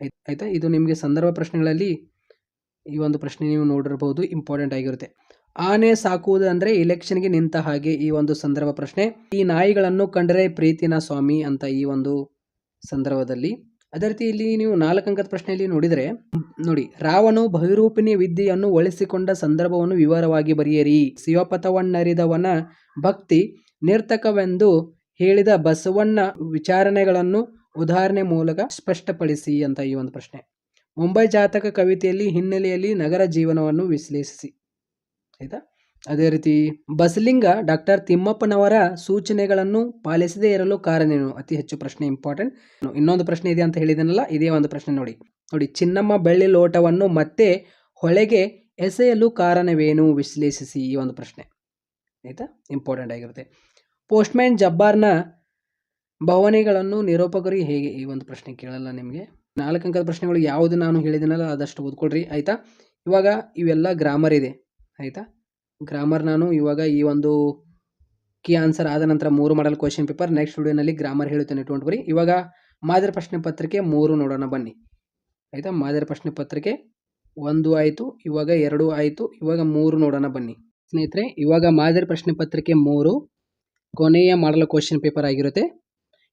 ಆಯ್ತಾ? ಇದು ನಿಮಗೆ ಸಂದರ್ಭ ಪ್ರಶ್ನೆಗಳಲ್ಲಿ ಈ ಒಂದು ಪ್ರಶ್ನೆ ನೀವು ನೋಡಿರಬಹುದು, ಇಂಪಾರ್ಟೆಂಟ್ ಆಗಿರುತ್ತೆ. ಆನೆ ಸಾಕುವುದು ಅಂದರೆ ಇಲೆಕ್ಷನ್ಗೆ ನಿಂತ ಹಾಗೆ ಈ ಒಂದು ಸಂದರ್ಭ ಪ್ರಶ್ನೆ. ಈ ನಾಯಿಗಳನ್ನು ಕಂಡರೆ ಪ್ರೀತಿನ ಸ್ವಾಮಿ ಅಂತ ಈ ಒಂದು ಸಂದರ್ಭದಲ್ಲಿ. ಅದೇ ರೀತಿ ಇಲ್ಲಿ ನೀವು 4 ಅಂಕದ ಪ್ರಶ್ನೆಯಲ್ಲಿ ನೋಡಿದರೆ ನೋಡಿ, ರಾವಣು ಬಹುರೂಪಿಣಿ ವಿದ್ಯೆಯನ್ನು ಒಳಿಸಿಕೊಂಡ ಸಂದರ್ಭವನ್ನು ವಿವರವಾಗಿ ಬರೆಯಿರಿ. ಶಿವಪಥವನ್ನರಿದವನ ಭಕ್ತಿ ನಿರ್ತಕವೆಂದು ಹೇಳಿದ ಬಸವಣ್ಣ ವಿಚಾರಣೆಗಳನ್ನು ಉದಾಹರಣೆ ಮೂಲಕ ಸ್ಪಷ್ಟಪಡಿಸಿ ಅಂತ ಈ ಒಂದು ಪ್ರಶ್ನೆ. ಮುಂಬೈ ಜಾತಕ ಕವಿತೆಯಲ್ಲಿ ಹಿನ್ನೆಲೆಯಲ್ಲಿ ನಗರ ಜೀವನವನ್ನು ವಿಶ್ಲೇಷಿಸಿ. ಆಯ್ತಾ? ಅದೇ ರೀತಿ ಬಸಲಿಂಗ ಡಾಕ್ಟರ್ ತಿಮ್ಮಪ್ಪನವರ ಸೂಚನೆಗಳನ್ನು ಪಾಲಿಸದೇ ಇರಲು ಕಾರಣವೇನು? ಅತಿ ಹೆಚ್ಚು ಪ್ರಶ್ನೆ ಇಂಪಾರ್ಟೆಂಟ್. ಇನ್ನೊಂದು ಪ್ರಶ್ನೆ ಇದೆ ಅಂತ ಹೇಳಿದನಲ್ಲ, ಇದೇ ಒಂದು ಪ್ರಶ್ನೆ ನೋಡಿ. ಚಿನ್ನಮ್ಮ ಬೆಳ್ಳಿ ಲೋಟವನ್ನು ಮತ್ತೆ ಹೊಳೆಗೆ ಎಸೆಯಲು ಕಾರಣವೇನು? ವಿಶ್ಲೇಷಿಸಿ ಈ ಒಂದು ಪ್ರಶ್ನೆ. ಆಯ್ತಾ? ಇಂಪಾರ್ಟೆಂಟ್ ಆಗಿರುತ್ತೆ. ಪೋಸ್ಟ್ಮ್ಯಾನ್ ಜಬ್ಬಾರ್ನ ಭಾವನೆಗಳನ್ನು ನಿರೂಪಕರು ಹೇಗೆ? ಈ ಒಂದು ಪ್ರಶ್ನೆ ಕೇಳಲ್ಲ ನಿಮಗೆ. 4 ಅಂಕದ ಪ್ರಶ್ನೆಗಳು ಯಾವುದು ನಾನು ಹೇಳಿದನಲ್ಲ ಅದಷ್ಟು ಓದ್ಕೊಳ್ರಿ. ಆಯ್ತಾ? ಇವಾಗ ಇವೆಲ್ಲ ಗ್ರಾಮರ್ ಇದೆ. ಆಯ್ತಾ? ಗ್ರಾಮರ್ ನಾನು ಇವಾಗ ಈ ಒಂದು ಕೀ ಆನ್ಸರ್ ಆದ ನಂತರ 3 ಮಾಡಲ್ ಕ್ವಶನ್ ಪೇಪರ್ ನೆಕ್ಸ್ಟ್ ವಿಡಿಯೋನಲ್ಲಿ ಗ್ರಾಮರ್ ಹೇಳುತ್ತೇನೆ, ಡೋಂಟ್ ವರಿ. ಇವಾಗ ಮಾದರಿ ಪ್ರಶ್ನೆ ಪತ್ರಿಕೆ 3 ನೋಡೋಣ ಬನ್ನಿ. ಆಯ್ತಾ? ಮಾದರಿ ಪ್ರಶ್ನೆ ಪತ್ರಿಕೆ 1 ಆಯಿತು, ಇವಾಗ 2 ಆಯಿತು, ಇವಾಗ 3 ನೋಡೋಣ ಬನ್ನಿ ಸ್ನೇಹಿತರೆ. ಇವಾಗ ಮಾದರಿ ಪ್ರಶ್ನೆ ಪತ್ರಿಕೆ 3 ಕೊನೆಯ ಮಾಡಲ್ ಕ್ವಶನ್ ಪೇಪರ್ ಆಗಿರುತ್ತೆ.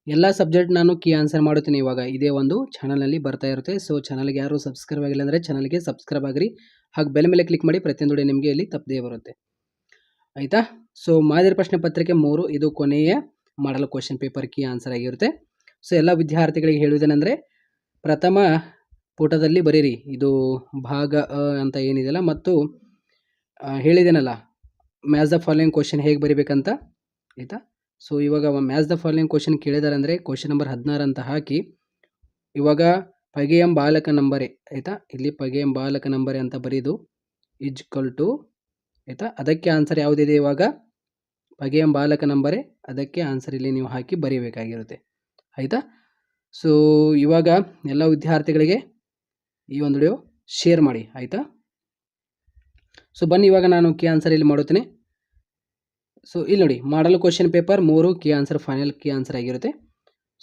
ಎಲ್ಲ ಸಬ್ಜೆಕ್ಟ್ ನಾನು ಕೀ ಆನ್ಸರ್ ಮಾಡುತ್ತೇನೆ. ಇವಾಗ ಇದೇ ಒಂದು ಚಾನಲ್ನಲ್ಲಿ ಬರ್ತಾ ಇರುತ್ತೆ. ಸೊ ಚಾನಲ್ಗೆ ಯಾರು ಸಬ್ಸ್ಕ್ರೈಬ್ ಆಗಿಲ್ಲ ಅಂದರೆ ಚಾನಲ್ಗೆ ಸಬ್ಸ್ಕ್ರೈಬ್ ಆಗಿರಿ, ಹಾಗೆ ಬೆಲ್ ಮೇಲೆ ಕ್ಲಿಕ್ ಮಾಡಿ. ಪ್ರತಿಯೊಂದು ವಿಡಿಯೋ ನಿಮಗೆ ಇಲ್ಲಿ ತಪ್ಪದೇ ಬರುತ್ತೆ. ಆಯಿತಾ? ಸೊ ಮಾದರಿ ಪ್ರಶ್ನೆ ಪತ್ರಿಕೆ 3 ಇದು ಕೊನೆಯ ಮಾಡಲ್ ಕ್ವಶನ್ ಪೇಪರ್ ಕೀ ಆನ್ಸರ್ ಆಗಿರುತ್ತೆ. ಸೊ ಎಲ್ಲ ವಿದ್ಯಾರ್ಥಿಗಳಿಗೆ ಹೇಳುವುದೇನೆಂದರೆ ಪ್ರಥಮ ಪುಟದಲ್ಲಿ ಬರೀರಿ, ಇದು ಭಾಗ ಅಂತ ಏನಿದೆಯಲ್ಲ, ಮತ್ತು ಹೇಳಿದ್ದೇನಲ್ಲ ಮ್ಯಾಚ್ ದ ಫಾಲೋಯಿಂಗ್ ಕ್ವಶನ್ ಹೇಗೆ ಬರಿಬೇಕಂತ. ಆಯಿತಾ? ಸೊ ಇವಾಗ ಮ್ಯಾಚ್ ದ ಫಾಲೋಯಿಂಗ್ ಕ್ವಶನ್ ಕೇಳಿದ್ದಾರೆ ಅಂದರೆ ಕ್ವಶನ್ ನಂಬರ್ 16 ಅಂತ ಹಾಕಿ ಇವಾಗ ಪಗೆಯಂ ಬಾಲಕ ನಂಬರೇ. ಆಯಿತಾ? ಇಲ್ಲಿ ಪಗೆಯಂ ಬಾಲಕ ನಂಬರೇ ಅಂತ ಬರೀದು ಈಜ್ಕಲ್ ಟು. ಆಯಿತಾ? ಅದಕ್ಕೆ ಆನ್ಸರ್ ಯಾವುದಿದೆ? ಇವಾಗ ಪಗೆಯಂ ಬಾಲಕ ನಂಬರೇ, ಅದಕ್ಕೆ ಆನ್ಸರ್ ಇಲ್ಲಿ ನೀವು ಹಾಕಿ ಬರೀಬೇಕಾಗಿರುತ್ತೆ. ಆಯಿತಾ? ಸೊ ಇವಾಗ ಎಲ್ಲ ವಿದ್ಯಾರ್ಥಿಗಳಿಗೆ ಈ ಒಂದು ವಿಡಿಯೋ ಶೇರ್ ಮಾಡಿ. ಆಯಿತಾ? ಸೊ ಬನ್ನಿ ಇವಾಗ ನಾನು ಕೀ ಆನ್ಸರ್ ಇಲ್ಲಿ ಮಾಡುತ್ತೇನೆ. ಸೊ ಇಲ್ಲಿ ನೋಡಿ, ಮಾಡಲ್ question paper 3 key answer, final key answer ಆಗಿರುತ್ತೆ.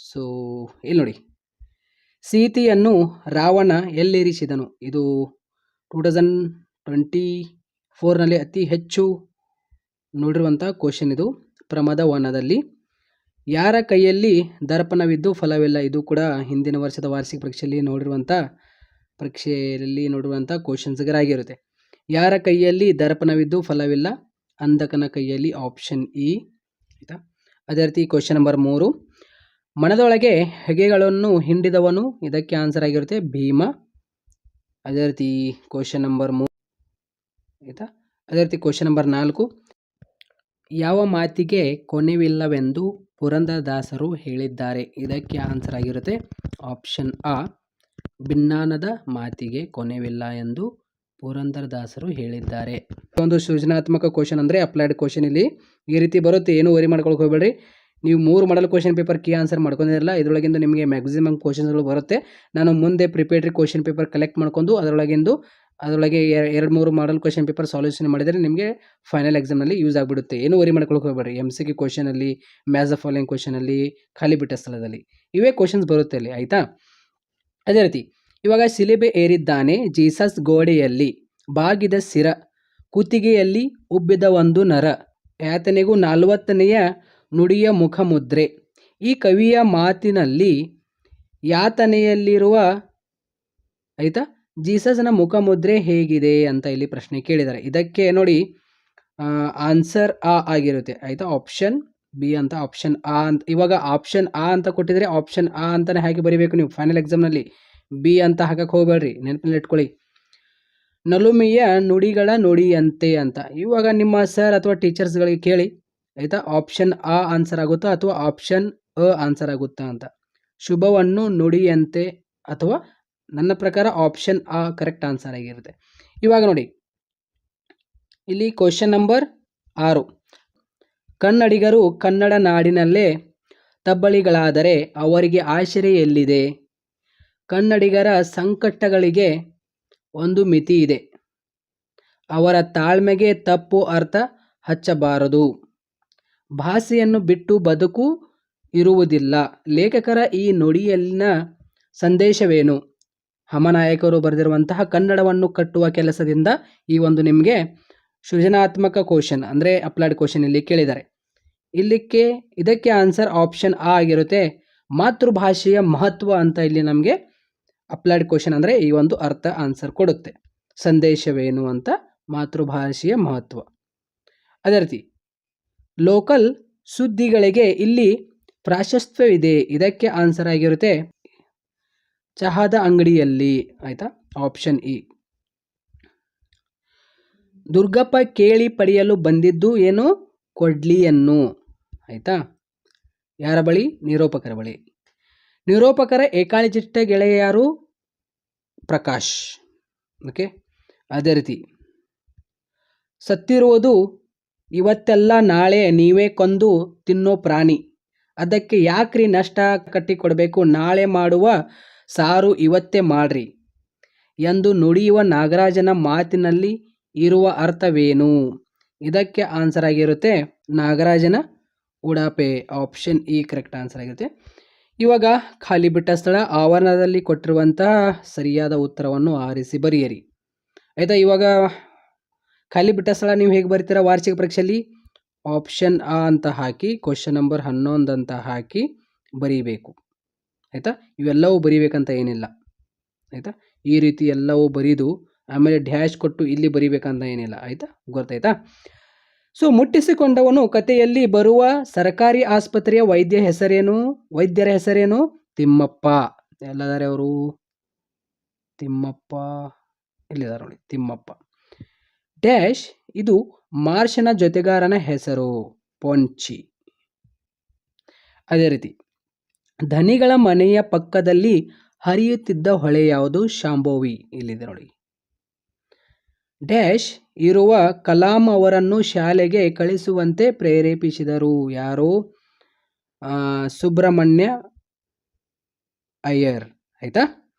ಸೊ ಇಲ್ಲಿ ನೋಡಿ, ಸೀತೆಯನ್ನು ರಾವಣ ಎಲ್ಲಿರಿಸಿದನು? ಇದು 2024ನಲ್ಲಿ ಅತಿ ಹೆಚ್ಚು ನೋಡಿರುವಂಥ ಕ್ವಶನ್ ಇದು. ಪ್ರಮದ ವನದಲ್ಲಿ. ಯಾರ ಕೈಯಲ್ಲಿ ದರ್ಪಣವಿದ್ದು ಫಲವಿಲ್ಲ? ಇದು ಕೂಡ ಹಿಂದಿನ ವರ್ಷದ ವಾರ್ಷಿಕ ಪರೀಕ್ಷೆಯಲ್ಲಿ ನೋಡಿರುವಂಥ ಕ್ವಶನ್ಸ್ಗಳಾಗಿರುತ್ತೆ. ಯಾರ ಕೈಯಲ್ಲಿ ದರ್ಪಣವಿದ್ದು ಫಲವಿಲ್ಲ? ಅಂಧಕನ ಕೈಯಲ್ಲಿ, ಆಪ್ಷನ್ ಇ. ಆಯಿತಾ? ಅದೇ ರೀತಿ ಕ್ವಶನ್ ನಂಬರ್ 3, ಮನದೊಳಗೆ ಹೆಗೆಗಳನ್ನು ಹಿಂಡಿದವನು? ಇದಕ್ಕೆ ಆನ್ಸರ್ ಆಗಿರುತ್ತೆ ಭೀಮ. ಅದೇ ರೀತಿ ಕ್ವಶನ್ ನಂಬರ್ 3. ಆಯಿತಾ? ಅದೇ ರೀತಿ ಕ್ವಶನ್ ನಂಬರ್ 4, ಯಾವ ಮಾತಿಗೆ ಕೊನೆವಿಲ್ಲವೆಂದು ಪುರಂದರದಾಸರು ಹೇಳಿದ್ದಾರೆ? ಇದಕ್ಕೆ ಆನ್ಸರ್ ಆಗಿರುತ್ತೆ ಆಪ್ಷನ್ ಆ, ಭಿನ್ನಾನದ ಮಾತಿಗೆ ಕೊನೆವಿಲ್ಲ ಎಂದು ಪುರಂದರದಾಸರು ಹೇಳಿದ್ದಾರೆ. ಒಂದು ಸೃಜನಾತ್ಮಕ ಕ್ವಶನ್ ಅಂದರೆ ಅಪ್ಲೈಡ್ ಕ್ವಶನ್. ಇಲ್ಲಿ ಈ ರೀತಿ ಬರುತ್ತೆ, ಏನು ವರಿ ಮಾಡ್ಕೊಳಕ್ಕೆ ಹೋಗಬೇಡ್ರಿ. ನೀವು 3 model question paper key answer ಮಾಡ್ಕೊಂಡಿರಲ್ಲ, ಇದರೊಳಗಿಂದ ನಿಮಗೆ ಮ್ಯಾಕ್ಸಿಮಮ್ ಕ್ವಶನ್ಸ್ಗಳು ಬರುತ್ತೆ. ನಾನು ಮುಂದೆ ಪ್ರಿಪೇರ್ಡ್ ಕ್ವಶನ್ ಪೇಪರ್ ಕಲೆಕ್ಟ್ ಮಾಡ್ಕೊಂಡು ಅದರೊಳಗೆ 2-3 ಮಾಡಲ್ ಕ್ವಶನ್ ಪೇಪರ್ ಸಾಲ್ಯೂಷನ್ ಮಾಡಿದರೆ ನಿಮಗೆ ಫೈನಲ್ ಎಕ್ಸಾಮ್ನಲ್ಲಿ ಯೂಸ್ ಆಗಿಬಿಡುತ್ತೆ. ಏನು ವರಿ ಮಾಡ್ಕೊಳಕ್ಕೆ ಹೋಗಬೇಡ್ರಿ. MCQ ಕ್ವಶನಲ್ಲಿ, ಮ್ಯಾಚ್ ದ ಫಾಲೋಯಿಂಗ್ ಕ್ವಶನಲ್ಲಿ, ಖಾಲಿ ಬಿಟ್ಟ ಸ್ಥಳದಲ್ಲಿ ಇವೇ ಕ್ವಶನ್ಸ್ ಬರುತ್ತೆ ಅಲ್ಲಿ. ಆಯಿತಾ? ಅದೇ ರೀತಿ ಇವಾಗ ಶಿಲೆಬೆ ಏರಿದ್ದಾನೆ ಜೀಸಸ್ ಗೋಡೆಯಲ್ಲಿ ಬಾಗಿದ ಸಿರ, ಕುತ್ತಿಗೆಯಲ್ಲಿ ಉಬ್ಬಿದ ಒಂದು ನರ, ಯಾತನೆಗೂ 40ನೆಯ ನುಡಿಯ ಮುಖಮುದ್ರೆ. ಈ ಕವಿಯ ಮಾತಿನಲ್ಲಿ ಯಾತನೆಯಲ್ಲಿರುವ ಆಯಿತಾ ಜೀಸಸ್ನ ಮುಖಮುದ್ರೆ ಹೇಗಿದೆ ಅಂತ ಇಲ್ಲಿ ಪ್ರಶ್ನೆ ಕೇಳಿದ್ದಾರೆ. ಇದಕ್ಕೆ ನೋಡಿ ಆನ್ಸರ್ ಆ ಆಗಿರುತ್ತೆ. ಆಯಿತಾ? ಆಪ್ಷನ್ ಬಿ ಅಂತ, ಆಪ್ಷನ್ ಆ ಅಂತ. ಇವಾಗ ಆಪ್ಷನ್ ಆ ಅಂತ ಕೊಟ್ಟಿದ್ರೆ ಆಪ್ಷನ್ ಆ ಅಂತಲೇ ಹಾಕಿ ಬರೀಬೇಕು ನೀವು ಫೈನಲ್ ಎಕ್ಸಾಮ್ನಲ್ಲಿ. ಬಿ ಅಂತ ಹಾಕಕ್ಕೆ ಹೋಗಬೇಡ್ರಿ, ನೆನಪಿನಲ್ಲಿ ಇಟ್ಕೊಳ್ಳಿ. ನಲುಮೆಯ ನುಡಿಗಳ ನುಡಿಯಂತೆ ಅಂತ. ಇವಾಗ ನಿಮ್ಮ ಸರ್ ಅಥವಾ ಟೀಚರ್ಸ್ಗಳಿಗೆ ಕೇಳಿ ಆಯಿತಾ, ಆಪ್ಷನ್ ಆ ಆನ್ಸರ್ ಆಗುತ್ತಾ ಅಥವಾ ಆಪ್ಷನ್ ಅ ಆನ್ಸರ್ ಆಗುತ್ತಾ ಅಂತ. ಶುಭವನ್ನು ನುಡಿಯಂತೆ ಅಥವಾ ನನ್ನ ಪ್ರಕಾರ ಆಪ್ಷನ್ ಆ ಕರೆಕ್ಟ್ ಆನ್ಸರ್ ಆಗಿರುತ್ತೆ. ಇವಾಗ ನೋಡಿ ಇಲ್ಲಿ ಕ್ವಶನ್ ನಂಬರ್ 6. ಕನ್ನಡಿಗರು ಕನ್ನಡ ನಾಡಿನಲ್ಲೇ ತಬ್ಬಲಿಗಳಾದರೆ ಅವರಿಗೆ ಆಶ್ರಯ ಎಲ್ಲಿದೆ? ಕನ್ನಡಿಗರ ಸಂಕಟಗಳಿಗೆ ಒಂದು ಮಿತಿ ಇದೆ. ಅವರ ತಾಳ್ಮೆಗೆ ತಪ್ಪು ಅರ್ಥ ಹಚ್ಚಬಾರದು. ಭಾಷೆಯನ್ನು ಬಿಟ್ಟು ಬದುಕು ಇರುವುದಿಲ್ಲ. ಲೇಖಕರ ಈ ನುಡಿಯಲ್ಲಿನ ಸಂದೇಶವೇನು? ಹಮನಾಯಕರು ಬರೆದಿರುವಂತಹ ಕನ್ನಡವನ್ನು ಕಟ್ಟುವ ಕೆಲಸದಿಂದ ಈ ಒಂದು ನಿಮಗೆ ಸೃಜನಾತ್ಮಕ ಕ್ವಶನ್ ಅಂದರೆ ಅಪ್ಲೈಡ್ ಕ್ವಶನ್ ಇಲ್ಲಿ ಕೇಳಿದ್ದಾರೆ. ಇದಕ್ಕೆ ಆನ್ಸರ್ ಆಪ್ಷನ್ ಆ ಆಗಿರುತ್ತೆ. ಮಾತೃಭಾಷೆಯ ಮಹತ್ವ ಅಂತ ಇಲ್ಲಿ ನಮಗೆ ಅಪ್ಲೈಡ್ ಕ್ವಶನ್ ಅಂದರೆ ಈ ಒಂದು ಅರ್ಥ ಆನ್ಸರ್ ಕೊಡುತ್ತೆ. ಸಂದೇಶವೇನು ಅಂತ, ಮಾತೃಭಾಷೆಯ ಮಹತ್ವ. ಅದೇ ರೀತಿ ಲೋಕಲ್ ಸುದ್ದಿಗಳಿಗೆ ಇಲ್ಲಿ ಪ್ರಾಶಸ್ತ್ಯವಿದೆ. ಇದಕ್ಕೆ ಆನ್ಸರ್ ಆಗಿರುತ್ತೆ ಚಹಾದ ಅಂಗಡಿಯಲ್ಲಿ. ಆಯಿತಾ, ಆಪ್ಷನ್ ಇ. ದುರ್ಗಪ್ಪ ಕೇಳಿ ಪಡೆಯಲು ಬಂದಿದ್ದು ಏನು? ಕೊಡ್ಲಿಯನ್ನು. ಆಯಿತಾ, ಯಾರ ಬಳಿ? ನಿರೂಪಕರ ಬಳಿ. ನಿರೂಪಕರ ಏಕಾಳಿಚಿಟ್ಟ ಗೆಳೆಯ ಯಾರು? ಪ್ರಕಾಶ್. ಓಕೆ. ಅದೇ ರೀತಿ ಸತ್ತಿರುವುದು ಇವತ್ತೆಲ್ಲ ನಾಳೆ ನೀವೇ ಕೊಂದು ತಿನ್ನೋ ಪ್ರಾಣಿ, ಅದಕ್ಕೆ ಯಾಕ್ರಿ ನಷ್ಟ ಕಟ್ಟಿಕೊಡಬೇಕು? ನಾಳೆ ಮಾಡುವ ಸಾರು ಇವತ್ತೇ ಮಾಡ್ರಿ ಎಂದು ನುಡಿಯುವ ನಾಗರಾಜನ ಮಾತಿನಲ್ಲಿ ಇರುವ ಅರ್ಥವೇನು? ಇದಕ್ಕೆ ಆನ್ಸರ್ ಆಗಿರುತ್ತೆ ನಾಗರಾಜನ ಉಡಾಪೆ. ಆಪ್ಷನ್ ಇ ಕರೆಕ್ಟ್ ಆನ್ಸರ್ ಆಗಿರುತ್ತೆ. ಇವಾಗ ಖಾಲಿ ಬಿಟ್ಟ ಸ್ಥಳ ಆವರಣದಲ್ಲಿ ಕೊಟ್ಟಿರುವಂತಹ ಸರಿಯಾದ ಉತ್ತರವನ್ನು ಆರಿಸಿ ಬರೆಯಿರಿ. ಆಯಿತಾ, ಇವಾಗ ಖಾಲಿ ಬಿಟ್ಟ ಸ್ಥಳ ನೀವು ಹೇಗೆ ಬರೀತೀರಾ ವಾರ್ಷಿಕ ಪರೀಕ್ಷೆಯಲ್ಲಿ? ಆಪ್ಷನ್ ಆ ಅಂತ ಹಾಕಿ ಕ್ವಶನ್ ನಂಬರ್ 11 ಅಂತ ಹಾಕಿ ಬರೀಬೇಕು. ಆಯಿತಾ, ಇವೆಲ್ಲವೂ ಬರೀಬೇಕಂತ ಏನಿಲ್ಲ. ಆಯಿತಾ, ಈ ರೀತಿ ಎಲ್ಲವೂ ಬರೀದು ಆಮೇಲೆ ಡ್ಯಾಶ್ ಕೊಟ್ಟು ಇಲ್ಲಿ ಬರೀಬೇಕಂತ ಏನಿಲ್ಲ. ಆಯಿತಾ, ಗೊತ್ತಾಯ್ತಾ? ಸೊ ಮುಟ್ಟಿಸಿಕೊಂಡವನು ಕಥೆಯಲ್ಲಿ ಬರುವ ಸರ್ಕಾರಿ ಆಸ್ಪತ್ರೆಯ ವೈದ್ಯರ ಹೆಸರೇನು? ತಿಮ್ಮಪ್ಪ. ಎಲ್ಲದಾರೆ ಅವರು? ತಿಮ್ಮಪ್ಪ ಇಲ್ಲಿದ್ದಾರೆ ನೋಡಿ, ತಿಮ್ಮಪ್ಪ. ಡ್ಯಾಶ್ ಇದು ಮಾರ್ಷನ ಜೊತೆಗಾರನ ಹೆಸರು, ಪೊಂಚಿ. ಅದೇ ರೀತಿ ಧನಿಗಳ ಮನೆಯ ಪಕ್ಕದಲ್ಲಿ ಹರಿಯುತ್ತಿದ್ದ ಹೊಳೆ ಯಾವುದು? ಶಾಂಭವಿ. ಇಲ್ಲಿದೆ ನೋಡಿ. ಡ್ಯಾಶ್ ಇರುವ ಕಲಾಂ ಅವರನ್ನು ಶಾಲೆಗೆ ಕಳಿಸುವಂತೆ ಪ್ರೇರೇಪಿಸಿದರು ಯಾರು? ಸುಬ್ರಹ್ಮಣ್ಯ ಅಯ್ಯರ್. ಆಯಿತಾ,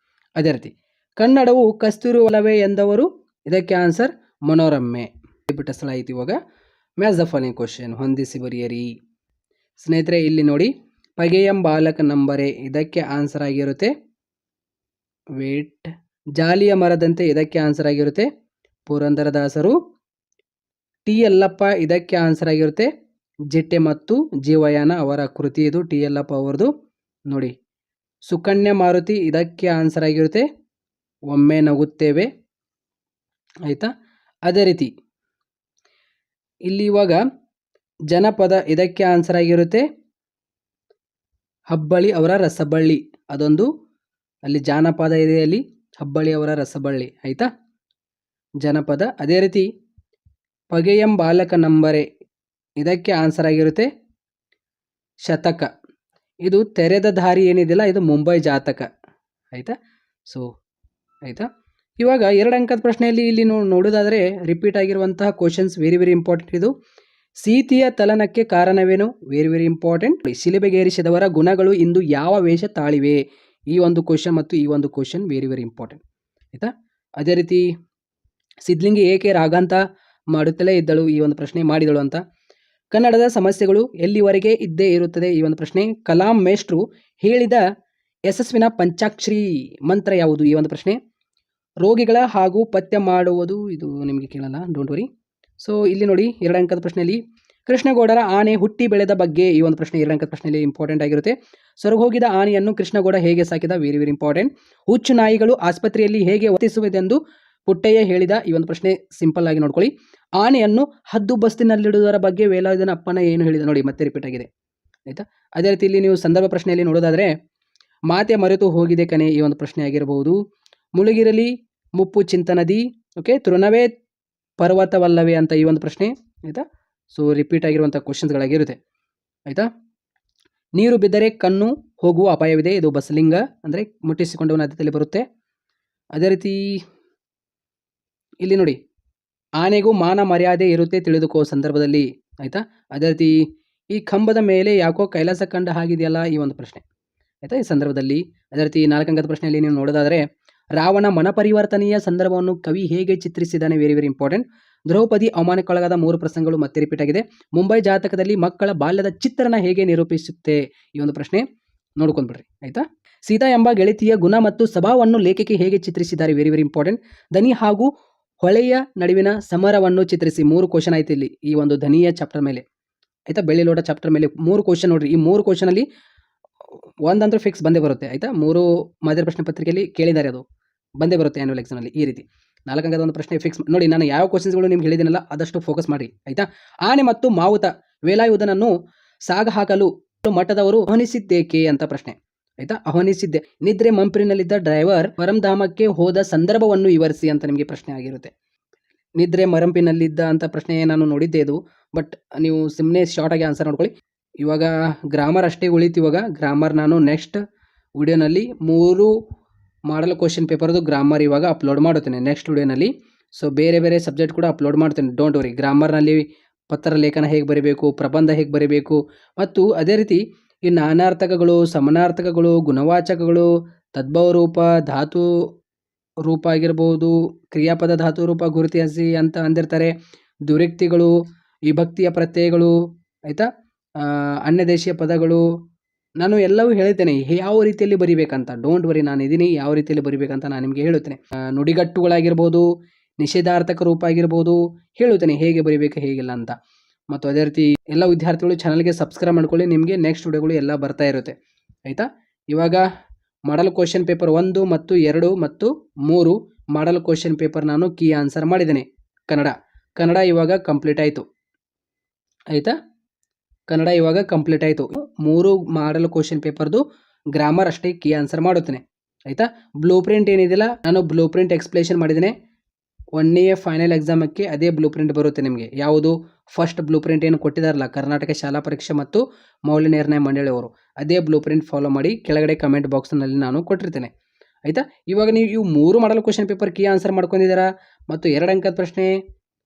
ಅದೇ ರೀತಿ ಕನ್ನಡವು ಕಸ್ತೂರಿ ಒಲವೇ ಎಂದವರು? ಇದಕ್ಕೆ ಆನ್ಸರ್ ಮನೋರಮೆ. ಬಿಟ್ಟ ಸ್ಥಳ ಆಯ್ತು. ಇವಾಗ ಮ್ಯಾಚ್ ದ ಫಾಲೋಯಿಂಗ್ ಕ್ವಶನ್, ಹೊಂದಿಸಿ ಬರೆಯಿರಿ. ಸ್ನೇಹಿತರೆ ಇಲ್ಲಿ ನೋಡಿ, ಪಗೆಯಂ ಬಾಲಕ ನಂಬರೆ ಇದಕ್ಕೆ ಆನ್ಸರ್ ಆಗಿರುತ್ತೆ ವೇಟ್. ಜಾಲಿಯ ಮರದಂತೆ ಇದಕ್ಕೆ ಆನ್ಸರ್ ಆಗಿರುತ್ತೆ ಪುರಂದರದಾಸರು. ಟಿ ಯಲ್ಲಪ್ಪ ಇದಕ್ಕೆ ಆನ್ಸರ್ ಆಗಿರುತ್ತೆ ಜಿಟ್ಟೆ ಮತ್ತು ಜೀವಯಾನ ಅವರ ಕೃತಿ ಇದು, ಟಿ ಯಲ್ಲಪ್ಪ ಅವರದು ನೋಡಿ. ಸುಕನ್ಯಾ ಮಾರುತಿ ಇದಕ್ಕೆ ಆನ್ಸರ್ ಆಗಿರುತ್ತೆ ಒಮ್ಮೆ ನಗುತ್ತೇವೆ. ಆಯಿತಾ, ಅದೇ ರೀತಿ ಇಲ್ಲಿ ಇವಾಗ ಜನಪದ ಇದಕ್ಕೆ ಆನ್ಸರ್ ಆಗಿರುತ್ತೆ ಹಬ್ಬಳ್ಳಿ ಅವರ ರಸಬಳ್ಳಿ. ಅದೊಂದು ಅಲ್ಲಿ ಜಾನಪದ ಇದೆ, ಅಲ್ಲಿ ಹಬ್ಬಳ್ಳಿ ಅವರ ರಸಬಳ್ಳಿ. ಆಯಿತಾ, ಜನಪದ. ಅದೇ ರೀತಿ ಪಗೆಯಂ ಬಾಲಕ ನಂಬರೆ ಇದಕ್ಕೆ ಆನ್ಸರ್ ಆಗಿರುತ್ತೆ ಶತಕ. ಇದು ತೆರೆದ ದಾರಿ ಏನಿದೆಯಲ್ಲ, ಇದು ಮುಂಬೈ ಜಾತಕ. ಆಯಿತಾ, ಸೊ ಆಯಿತಾ. ಇವಾಗ 2 ಅಂಕದ ಪ್ರಶ್ನೆಯಲ್ಲಿ ಇಲ್ಲಿ ನೋಡೋದಾದರೆ ರಿಪೀಟ್ ಆಗಿರುವಂತಹ ಕ್ವಶನ್ಸ್ ವೆರಿ ವೆರಿ ಇಂಪಾರ್ಟೆಂಟ್. ಇದು ಸೀತೆಯ ತಲನಕ್ಕೆ ಕಾರಣವೇನು? Very very important. ಶಿಲೆಬೆಗೇರಿಸಿದವರ ಗುಣಗಳು ಇಂದು ಯಾವ ವೇಷ ತಾಳಿವೆ? ಈ ಒಂದು ಕ್ವಶನ್ ಮತ್ತು ಈ ಒಂದು ಕ್ವಶನ್ ವೆರಿ ವೆರಿ ಇಂಪಾರ್ಟೆಂಟ್. ಆಯಿತಾ, ಅದೇ ರೀತಿ ಸಿದ್ಲಿಂಗಿ ಏಕೆ ರಾಗಾಂತ ಮಾಡುತ್ತಲೇ ಇದ್ದಳು? ಈ ಒಂದು ಪ್ರಶ್ನೆ ಮಾಡಿದಳು ಅಂತ. ಕನ್ನಡದ ಸಮಸ್ಯೆಗಳು ಎಲ್ಲಿವರೆಗೆ ಇದ್ದೇ ಇರುತ್ತದೆ? ಈ ಒಂದು ಪ್ರಶ್ನೆ. ಕಲಾಂ ಮೇಷ್ಟ್ರು ಹೇಳಿದ ಯಶಸ್ವಿನ ಪಂಚಾಕ್ಷರಿ ಮಂತ್ರ ಯಾವುದು? ಈ ಒಂದು ಪ್ರಶ್ನೆ. ರೋಗಿಗಳ ಹಾಗೂ ಪಥ್ಯ ಮಾಡುವುದು, ಇದು ನಿಮಗೆ ಕೇಳಲ್ಲ, ಡೋಂಟ್ ವರಿ. ಸೊ ಇಲ್ಲಿ ನೋಡಿ 2 ಅಂಕದ ಪ್ರಶ್ನೆಯಲ್ಲಿ ಕೃಷ್ಣಗೌಡರ ಆನೆ ಹುಟ್ಟಿ ಬೆಳೆದ ಬಗ್ಗೆ ಈ ಒಂದು ಪ್ರಶ್ನೆ 2 ಅಂಕದ ಪ್ರಶ್ನೆಯಲ್ಲಿ ಇಂಪಾರ್ಟೆಂಟ್ ಆಗಿರುತ್ತೆ. ಸೊರಗೋಗಿದ ಆನೆಯನ್ನು ಕೃಷ್ಣಗೌಡ ಹೇಗೆ ಸಾಕಿದ? Very very important. ಹುಚ್ಚು ನಾಯಿಗಳು ಆಸ್ಪತ್ರೆಯಲ್ಲಿ ಹೇಗೆ ವರ್ತಿಸುವುದೆಂದು ಪುಟ್ಟಯ್ಯ ಹೇಳಿದ? ಈ ಒಂದು ಪ್ರಶ್ನೆ ಸಿಂಪಲ್ ಆಗಿ ನೋಡ್ಕೊಳ್ಳಿ. ಆನೆಯನ್ನು ಹದ್ದು ಬಸ್ತಿನಲ್ಲಿಡುವುದರ ಬಗ್ಗೆ ವೇಲಾಯುಧನ ಅಪ್ಪನ ಏನು ಹೇಳಿದ? ನೋಡಿ, ಮತ್ತೆ ರಿಪೀಟ್ ಆಗಿದೆ. ಆಯಿತಾ, ಅದೇ ರೀತಿ ಇಲ್ಲಿ ನೀವು ಸಂದರ್ಭ ಪ್ರಶ್ನೆಯಲ್ಲಿ ನೋಡೋದಾದರೆ ಮಾತೆ ಮರೆತು ಹೋಗಿದೆ ಕಣೆ ಈ ಒಂದು ಪ್ರಶ್ನೆ ಆಗಿರಬಹುದು. ಮುಳುಗಿರಲಿ ಮುಪ್ಪು ಚಿಂತನದಿ, ಓಕೆ, ತೃಣವೇ ಪರ್ವತವಲ್ಲವೇ ಅಂತ ಈ ಒಂದು ಪ್ರಶ್ನೆ ಆಯಿತಾ. ಸೊ ರಿಪೀಟ್ ಆಗಿರುವಂಥ ಕ್ವಶನ್ಸ್ಗಳಾಗಿರುತ್ತೆ ಆಯಿತಾ. ನೀರು ಬಿದ್ದರೆ ಕಣ್ಣು ಹೋಗುವ ಅಪಾಯವಿದೆ, ಇದು ಬಸಲಿಂಗ ಅಂದರೆ ಮುಟ್ಟಿಸಿಕೊಂಡವನ ಅರ್ಥದಲ್ಲಿ ಬರುತ್ತೆ. ಅದೇ ರೀತಿ ಇಲ್ಲಿ ನೋಡಿ, ಆನೆಗೂ ಮಾನ ಮರ್ಯಾದೆ ಇರುತ್ತೆ ತಿಳಿದುಕೋ ಸಂದರ್ಭದಲ್ಲಿ ಆಯಿತಾ. ಅದೇ ರೀತಿ ಈ ಕಂಬದ ಮೇಲೆ ಯಾಕೋ ಕೈಲಾಸ ಕಂಡ ಹಾಗಿದೆಯಲ್ಲ ಈ ಒಂದು ಪ್ರಶ್ನೆ ಆಯಿತಾ ಈ ಸಂದರ್ಭದಲ್ಲಿ. ಅದೇ ರೀತಿ 4 ಅಂಕದ ಪ್ರಶ್ನೆಯಲ್ಲಿ ನೀವು ನೋಡೋದಾದರೆ ರಾವಣ ಮನಪರಿವರ್ತನೆಯ ಸಂದರ್ಭವನ್ನು ಕವಿ ಹೇಗೆ ಚಿತ್ರಿಸಿದ್ದಾನೆ, ವೆರಿ ವೆರಿ ಇಂಪಾರ್ಟೆಂಟ್. ದ್ರೌಪದಿ ಅವಮಾನಕ್ಕೊಳಗಾದ 3 ಪ್ರಸಂಗಗಳು ಮತ್ತೆ ರಿಪೀಟ್ ಆಗಿದೆ. ಮುಂಬೈ ಜಾತಕದಲ್ಲಿ ಮಕ್ಕಳ ಬಾಲ್ಯದ ಚಿತ್ರಣ ಹೇಗೆ ನಿರೂಪಿಸುತ್ತೆ ಈ ಒಂದು ಪ್ರಶ್ನೆ ನೋಡ್ಕೊಂಡ್ಬಿಡ್ರಿ ಆಯಿತಾ. ಸೀತಾ ಎಂಬ ಗೆಳತಿಯ ಗುಣ ಮತ್ತು ಸ್ವಭಾವವನ್ನು ಲೇಖಕಿ ಹೇಗೆ ಚಿತ್ರಿಸಿದ್ದಾರೆ, ವೆರಿ ವೆರಿ ಇಂಪಾರ್ಟೆಂಟ್. ದನಿ ಹಾಗೂ ಹೊಳೆಯ ನಡುವಿನ ಸಮರವನ್ನು ಚಿತ್ರಿಸಿ. 3 ಕ್ವಶನ್ ಆಯ್ತು ಇಲ್ಲಿ ಈ ಒಂದು ಧನಿಯ ಚಾಪ್ಟರ್ ಮೇಲೆ ಆಯಿತಾ. ಬೆಳ್ಳಿ ಲೋಟ ಚಾಪ್ಟರ್ ಮೇಲೆ 3 ಕ್ವಶನ್ ನೋಡ್ರಿ. ಈ 3 ಕ್ವಶನಲ್ಲಿ ಒಂದಂತೂ ಫಿಕ್ಸ್ ಬಂದೇ ಬರುತ್ತೆ ಆಯಿತಾ. 3 ಮಾದರಿ ಪ್ರಶ್ನೆ ಪತ್ರಿಕೆಯಲ್ಲಿ ಕೇಳಿದ್ದಾರೆ, ಅದು ಬಂದೇ ಬರುತ್ತೆ ಆ್ಯನ್ಯುವಲ್ ಎಕ್ಸಾಮಲ್ಲಿ ಈ ರೀತಿ. 4 ಅಂಕದ ಒಂದು ಪ್ರಶ್ನೆ ಫಿಕ್ಸ್ ನೋಡಿ. ನಾನು ಯಾವ ಕ್ವಶನ್ಸ್ಗಳು ನಿಮ್ಗೆ ಹೇಳಿದ್ದೀನಲ್ಲ ಅದಷ್ಟು ಫೋಕಸ್ ಮಾಡಿ ಆಯಿತಾ. ಆನೆ ಮತ್ತು ಮಾವುತ ವೇಲಾಯುಧನನ್ನು ಸಾಗ ಹಾಕಲು ಮಠದವರು ಆಹ್ವಾನಿಸಿದ್ದೇಕೆ ಅಂತ ಪ್ರಶ್ನೆ ಆಯಿತಾ. ಆಹ್ವಾನಿಸಿದ್ದೆ. ನಿದ್ರೆ ಮಂಪ್ರಿನಲ್ಲಿದ್ದ ಡ್ರೈವರ್ ಪರಂಧಾಮಕ್ಕೆ ಹೋದ ಸಂದರ್ಭವನ್ನು ವಿವರಿಸಿ ಅಂತ ನಿಮಗೆ ಪ್ರಶ್ನೆ ಆಗಿರುತ್ತೆ. ನಿದ್ರೆ ಮರಂಪಿನಲ್ಲಿದ್ದ ಅಂತ ಪ್ರಶ್ನೆ ನಾನು ನೋಡಿದ್ದೆ ಇದು, ಬಟ್ ನೀವು ಸುಮ್ಮನೆ ಶಾರ್ಟಾಗಿ ಆನ್ಸರ್ ನೋಡ್ಕೊಳ್ಳಿ. ಇವಾಗ ಗ್ರಾಮರ್ ಅಷ್ಟೇ ಉಳಿತು. ಇವಾಗ ಗ್ರಾಮರ್ ನಾನು ನೆಕ್ಸ್ಟ್ ವಿಡಿಯೋನಲ್ಲಿ 3 ಮಾಡಲ್ ಕ್ವಶನ್ ಪೇಪರ್ದು ಗ್ರಾಮರ್ ಇವಾಗ ಅಪ್ಲೋಡ್ ಮಾಡುತ್ತೇನೆ ನೆಕ್ಸ್ಟ್ ವಿಡಿಯೋನಲ್ಲಿ. ಸೊ ಬೇರೆ ಬೇರೆ ಸಬ್ಜೆಕ್ಟ್ ಕೂಡ ಅಪ್ಲೋಡ್ ಮಾಡ್ತೇನೆ, ಡೋಂಟ್ ವರಿ. ಗ್ರಾಮರ್ನಲ್ಲಿ ಪತ್ರ ಲೇಖನ ಹೇಗೆ ಬರೀಬೇಕು, ಪ್ರಬಂಧ ಹೇಗೆ ಬರೀಬೇಕು, ಮತ್ತು ಅದೇ ರೀತಿ ಈ ನಾನಾರ್ಥಕಗಳು, ಸಮಾನಾರ್ಥಕಗಳು, ಗುಣವಾಚಕಗಳು, ತದ್ಭವ ರೂಪ, ಧಾತು ರೂಪ ಆಗಿರ್ಬೋದು, ಕ್ರಿಯಾಪದ ಧಾತು ರೂಪ ಗುರುತಿಸಿ ಅಂತ ಅಂದಿರ್ತಾರೆ, ದುರಿಕ್ತಿಗಳು, ವಿಭಕ್ತಿಯ ಪ್ರತ್ಯಯಗಳು ಆಯಿತಾ, ಅನ್ಯದೇಶೀಯ ಪದಗಳು, ನಾನು ಎಲ್ಲವೂ ಹೇಳ್ತೇನೆ ಯಾವ ರೀತಿಯಲ್ಲಿ ಬರಿಬೇಕಂತ. ಡೋಂಟ್ ವರಿ, ನಾನು ಇದೀನಿ ಯಾವ ರೀತಿಯಲ್ಲಿ ಬರಿಬೇಕಂತ ನಾನು ನಿಮಗೆ ಹೇಳುತ್ತೇನೆ. ನುಡಿಗಟ್ಟುಗಳಾಗಿರ್ಬೋದು, ನಿಷೇಧಾರ್ಥಕ ರೂಪ ಆಗಿರ್ಬೋದು ಹೇಳುತ್ತೇನೆ ಹೇಗೆ ಬರಿಬೇಕು ಹೇಗಿಲ್ಲ ಅಂತ. ಮತ್ತು ಅದೇ ರೀತಿ ಎಲ್ಲ ವಿದ್ಯಾರ್ಥಿಗಳು ಚಾನಲ್ಗೆ ಸಬ್ಸ್ಕ್ರೈಬ್ ಮಾಡ್ಕೊಳ್ಳಿ, ನಿಮಗೆ ನೆಕ್ಸ್ಟ್ ವಿಡಿಯೋಗಳು ಎಲ್ಲ ಬರ್ತಾ ಇರುತ್ತೆ ಆಯಿತಾ. ಇವಾಗ ಮಾಡಲ್ ಕ್ವಶನ್ ಪೇಪರ್ 1 ಮತ್ತು 2 ಮತ್ತು 3 ಮಾಡಲ್ ಕ್ವಶನ್ ಪೇಪರ್ ನಾನು ಕೀ ಆನ್ಸರ್ ಮಾಡಿದ್ದೇನೆ. ಕನ್ನಡ ಇವಾಗ ಕಂಪ್ಲೀಟ್ ಆಯಿತು ಆಯಿತಾ. ಕನ್ನಡ ಇವಾಗ ಕಂಪ್ಲೀಟ್ ಆಯಿತು. 3 ಮಾಡಲ್ ಕ್ವಶನ್ ಪೇಪರ್ದು ಗ್ರಾಮರ್ ಅಷ್ಟೇ ಕೀ ಆನ್ಸರ್ ಮಾಡುತ್ತೇನೆ ಆಯಿತಾ. ಬ್ಲೂ ಪ್ರಿಂಟ್ ಏನಿದೆಯಲ್ಲ, ನಾನು ಬ್ಲೂ ಪ್ರಿಂಟ್ ಎಕ್ಸ್ಪ್ಲೇಷನ್ ಮಾಡಿದ್ದೇನೆ. 1ನೇ ಫೈನಲ್ ಎಕ್ಸಾಮಕ್ಕೆ ಅದೇ ಬ್ಲೂ ಪ್ರಿಂಟ್ ಬರುತ್ತೆ ನಿಮಗೆ. ಯಾವುದು ಫಸ್ಟ್ ಬ್ಲೂ ಪ್ರಿಂಟ್ ಏನು ಕೊಟ್ಟಿದ್ದಾರಲ್ಲ ಕರ್ನಾಟಕ ಶಾಲಾ ಪರೀಕ್ಷೆ ಮತ್ತು ಮೌಲ್ಯ ನಿರ್ಣಯ ಮಂಡಳಿಯವರು, ಅದೇ ಬ್ಲೂ ಪ್ರಿಂಟ್ ಫಾಲೋ ಮಾಡಿ ಕೆಳಗಡೆ ಕಮೆಂಟ್ ಬಾಕ್ಸ್ನಲ್ಲಿ ನಾನು ಕೊಟ್ಟಿರ್ತೇನೆ ಆಯಿತಾ. ಇವಾಗ ನೀವು ಇವು 3 model question paper key answer ಮಾಡ್ಕೊಂಡಿದ್ದೀರಾ, ಮತ್ತು 2 ಅಂಕದ ಪ್ರಶ್ನೆ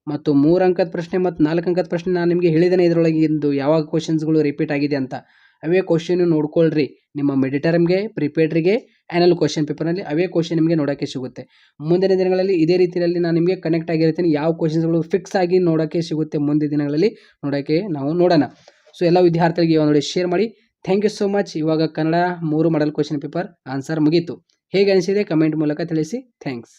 ಮತ್ತು 3 ಅಂಕದ ಪ್ರಶ್ನೆ ಮತ್ತು 4 ಅಂಕದ ಪ್ರಶ್ನೆ ನಾನು ನಿಮಗೆ ಹೇಳಿದ್ದೇನೆ ಇದರೊಳಗೆ ಇಂದು ಯಾವಾಗ ಕ್ವಶನ್ಸ್ಗಳು ರಿಪೀಟ್ ಆಗಿದೆ ಅಂತ. ಅವೇ ಕ್ವಶನ್ ನೋಡ್ಕೊಳ್ರಿ. ನಿಮ್ಮ ಮಿಡ್ಟರ್ಮ್ಗೆ, ಪ್ರಿಪೇರ್ಡ್ರಿಗೆ, ಆ್ಯನಲ್ ಕ್ವಶನ್ ಪೇಪರ್ನಲ್ಲಿ ಅವೇ ಕ್ವಶನ್ ನಿಮಗೆ ನೋಡೋಕ್ಕೆ ಸಿಗುತ್ತೆ. ಮುಂದಿನ ದಿನಗಳಲ್ಲಿ ಇದೇ ರೀತಿಯಲ್ಲಿ ನಾನು ನಿಮಗೆ ಕನೆಕ್ಟ್ ಆಗಿರ್ತೀನಿ. ಯಾವ ಕ್ವಶನ್ಸ್ಗಳು ಫಿಕ್ಸ್ ಆಗಿ ನೋಡೋಕ್ಕೆ ಸಿಗುತ್ತೆ ಮುಂದಿನ ದಿನಗಳಲ್ಲಿ ನೋಡೋಕ್ಕೆ ನಾವು ನೋಡೋಣ. ಸೊ ಎಲ್ಲ ವಿದ್ಯಾರ್ಥಿಗಳಿಗೆ ಇವಾಗ ನೋಡಿ ಶೇರ್ ಮಾಡಿ. Thank you so much. ಇವಾಗ Kannada 3 model question paper answer ಮುಗೀತು. ಹೇಗೆ ಅನಿಸಿದೆ ಕಮೆಂಟ್ ಮೂಲಕ ತಿಳಿಸಿ. ಥ್ಯಾಂಕ್ಸ್.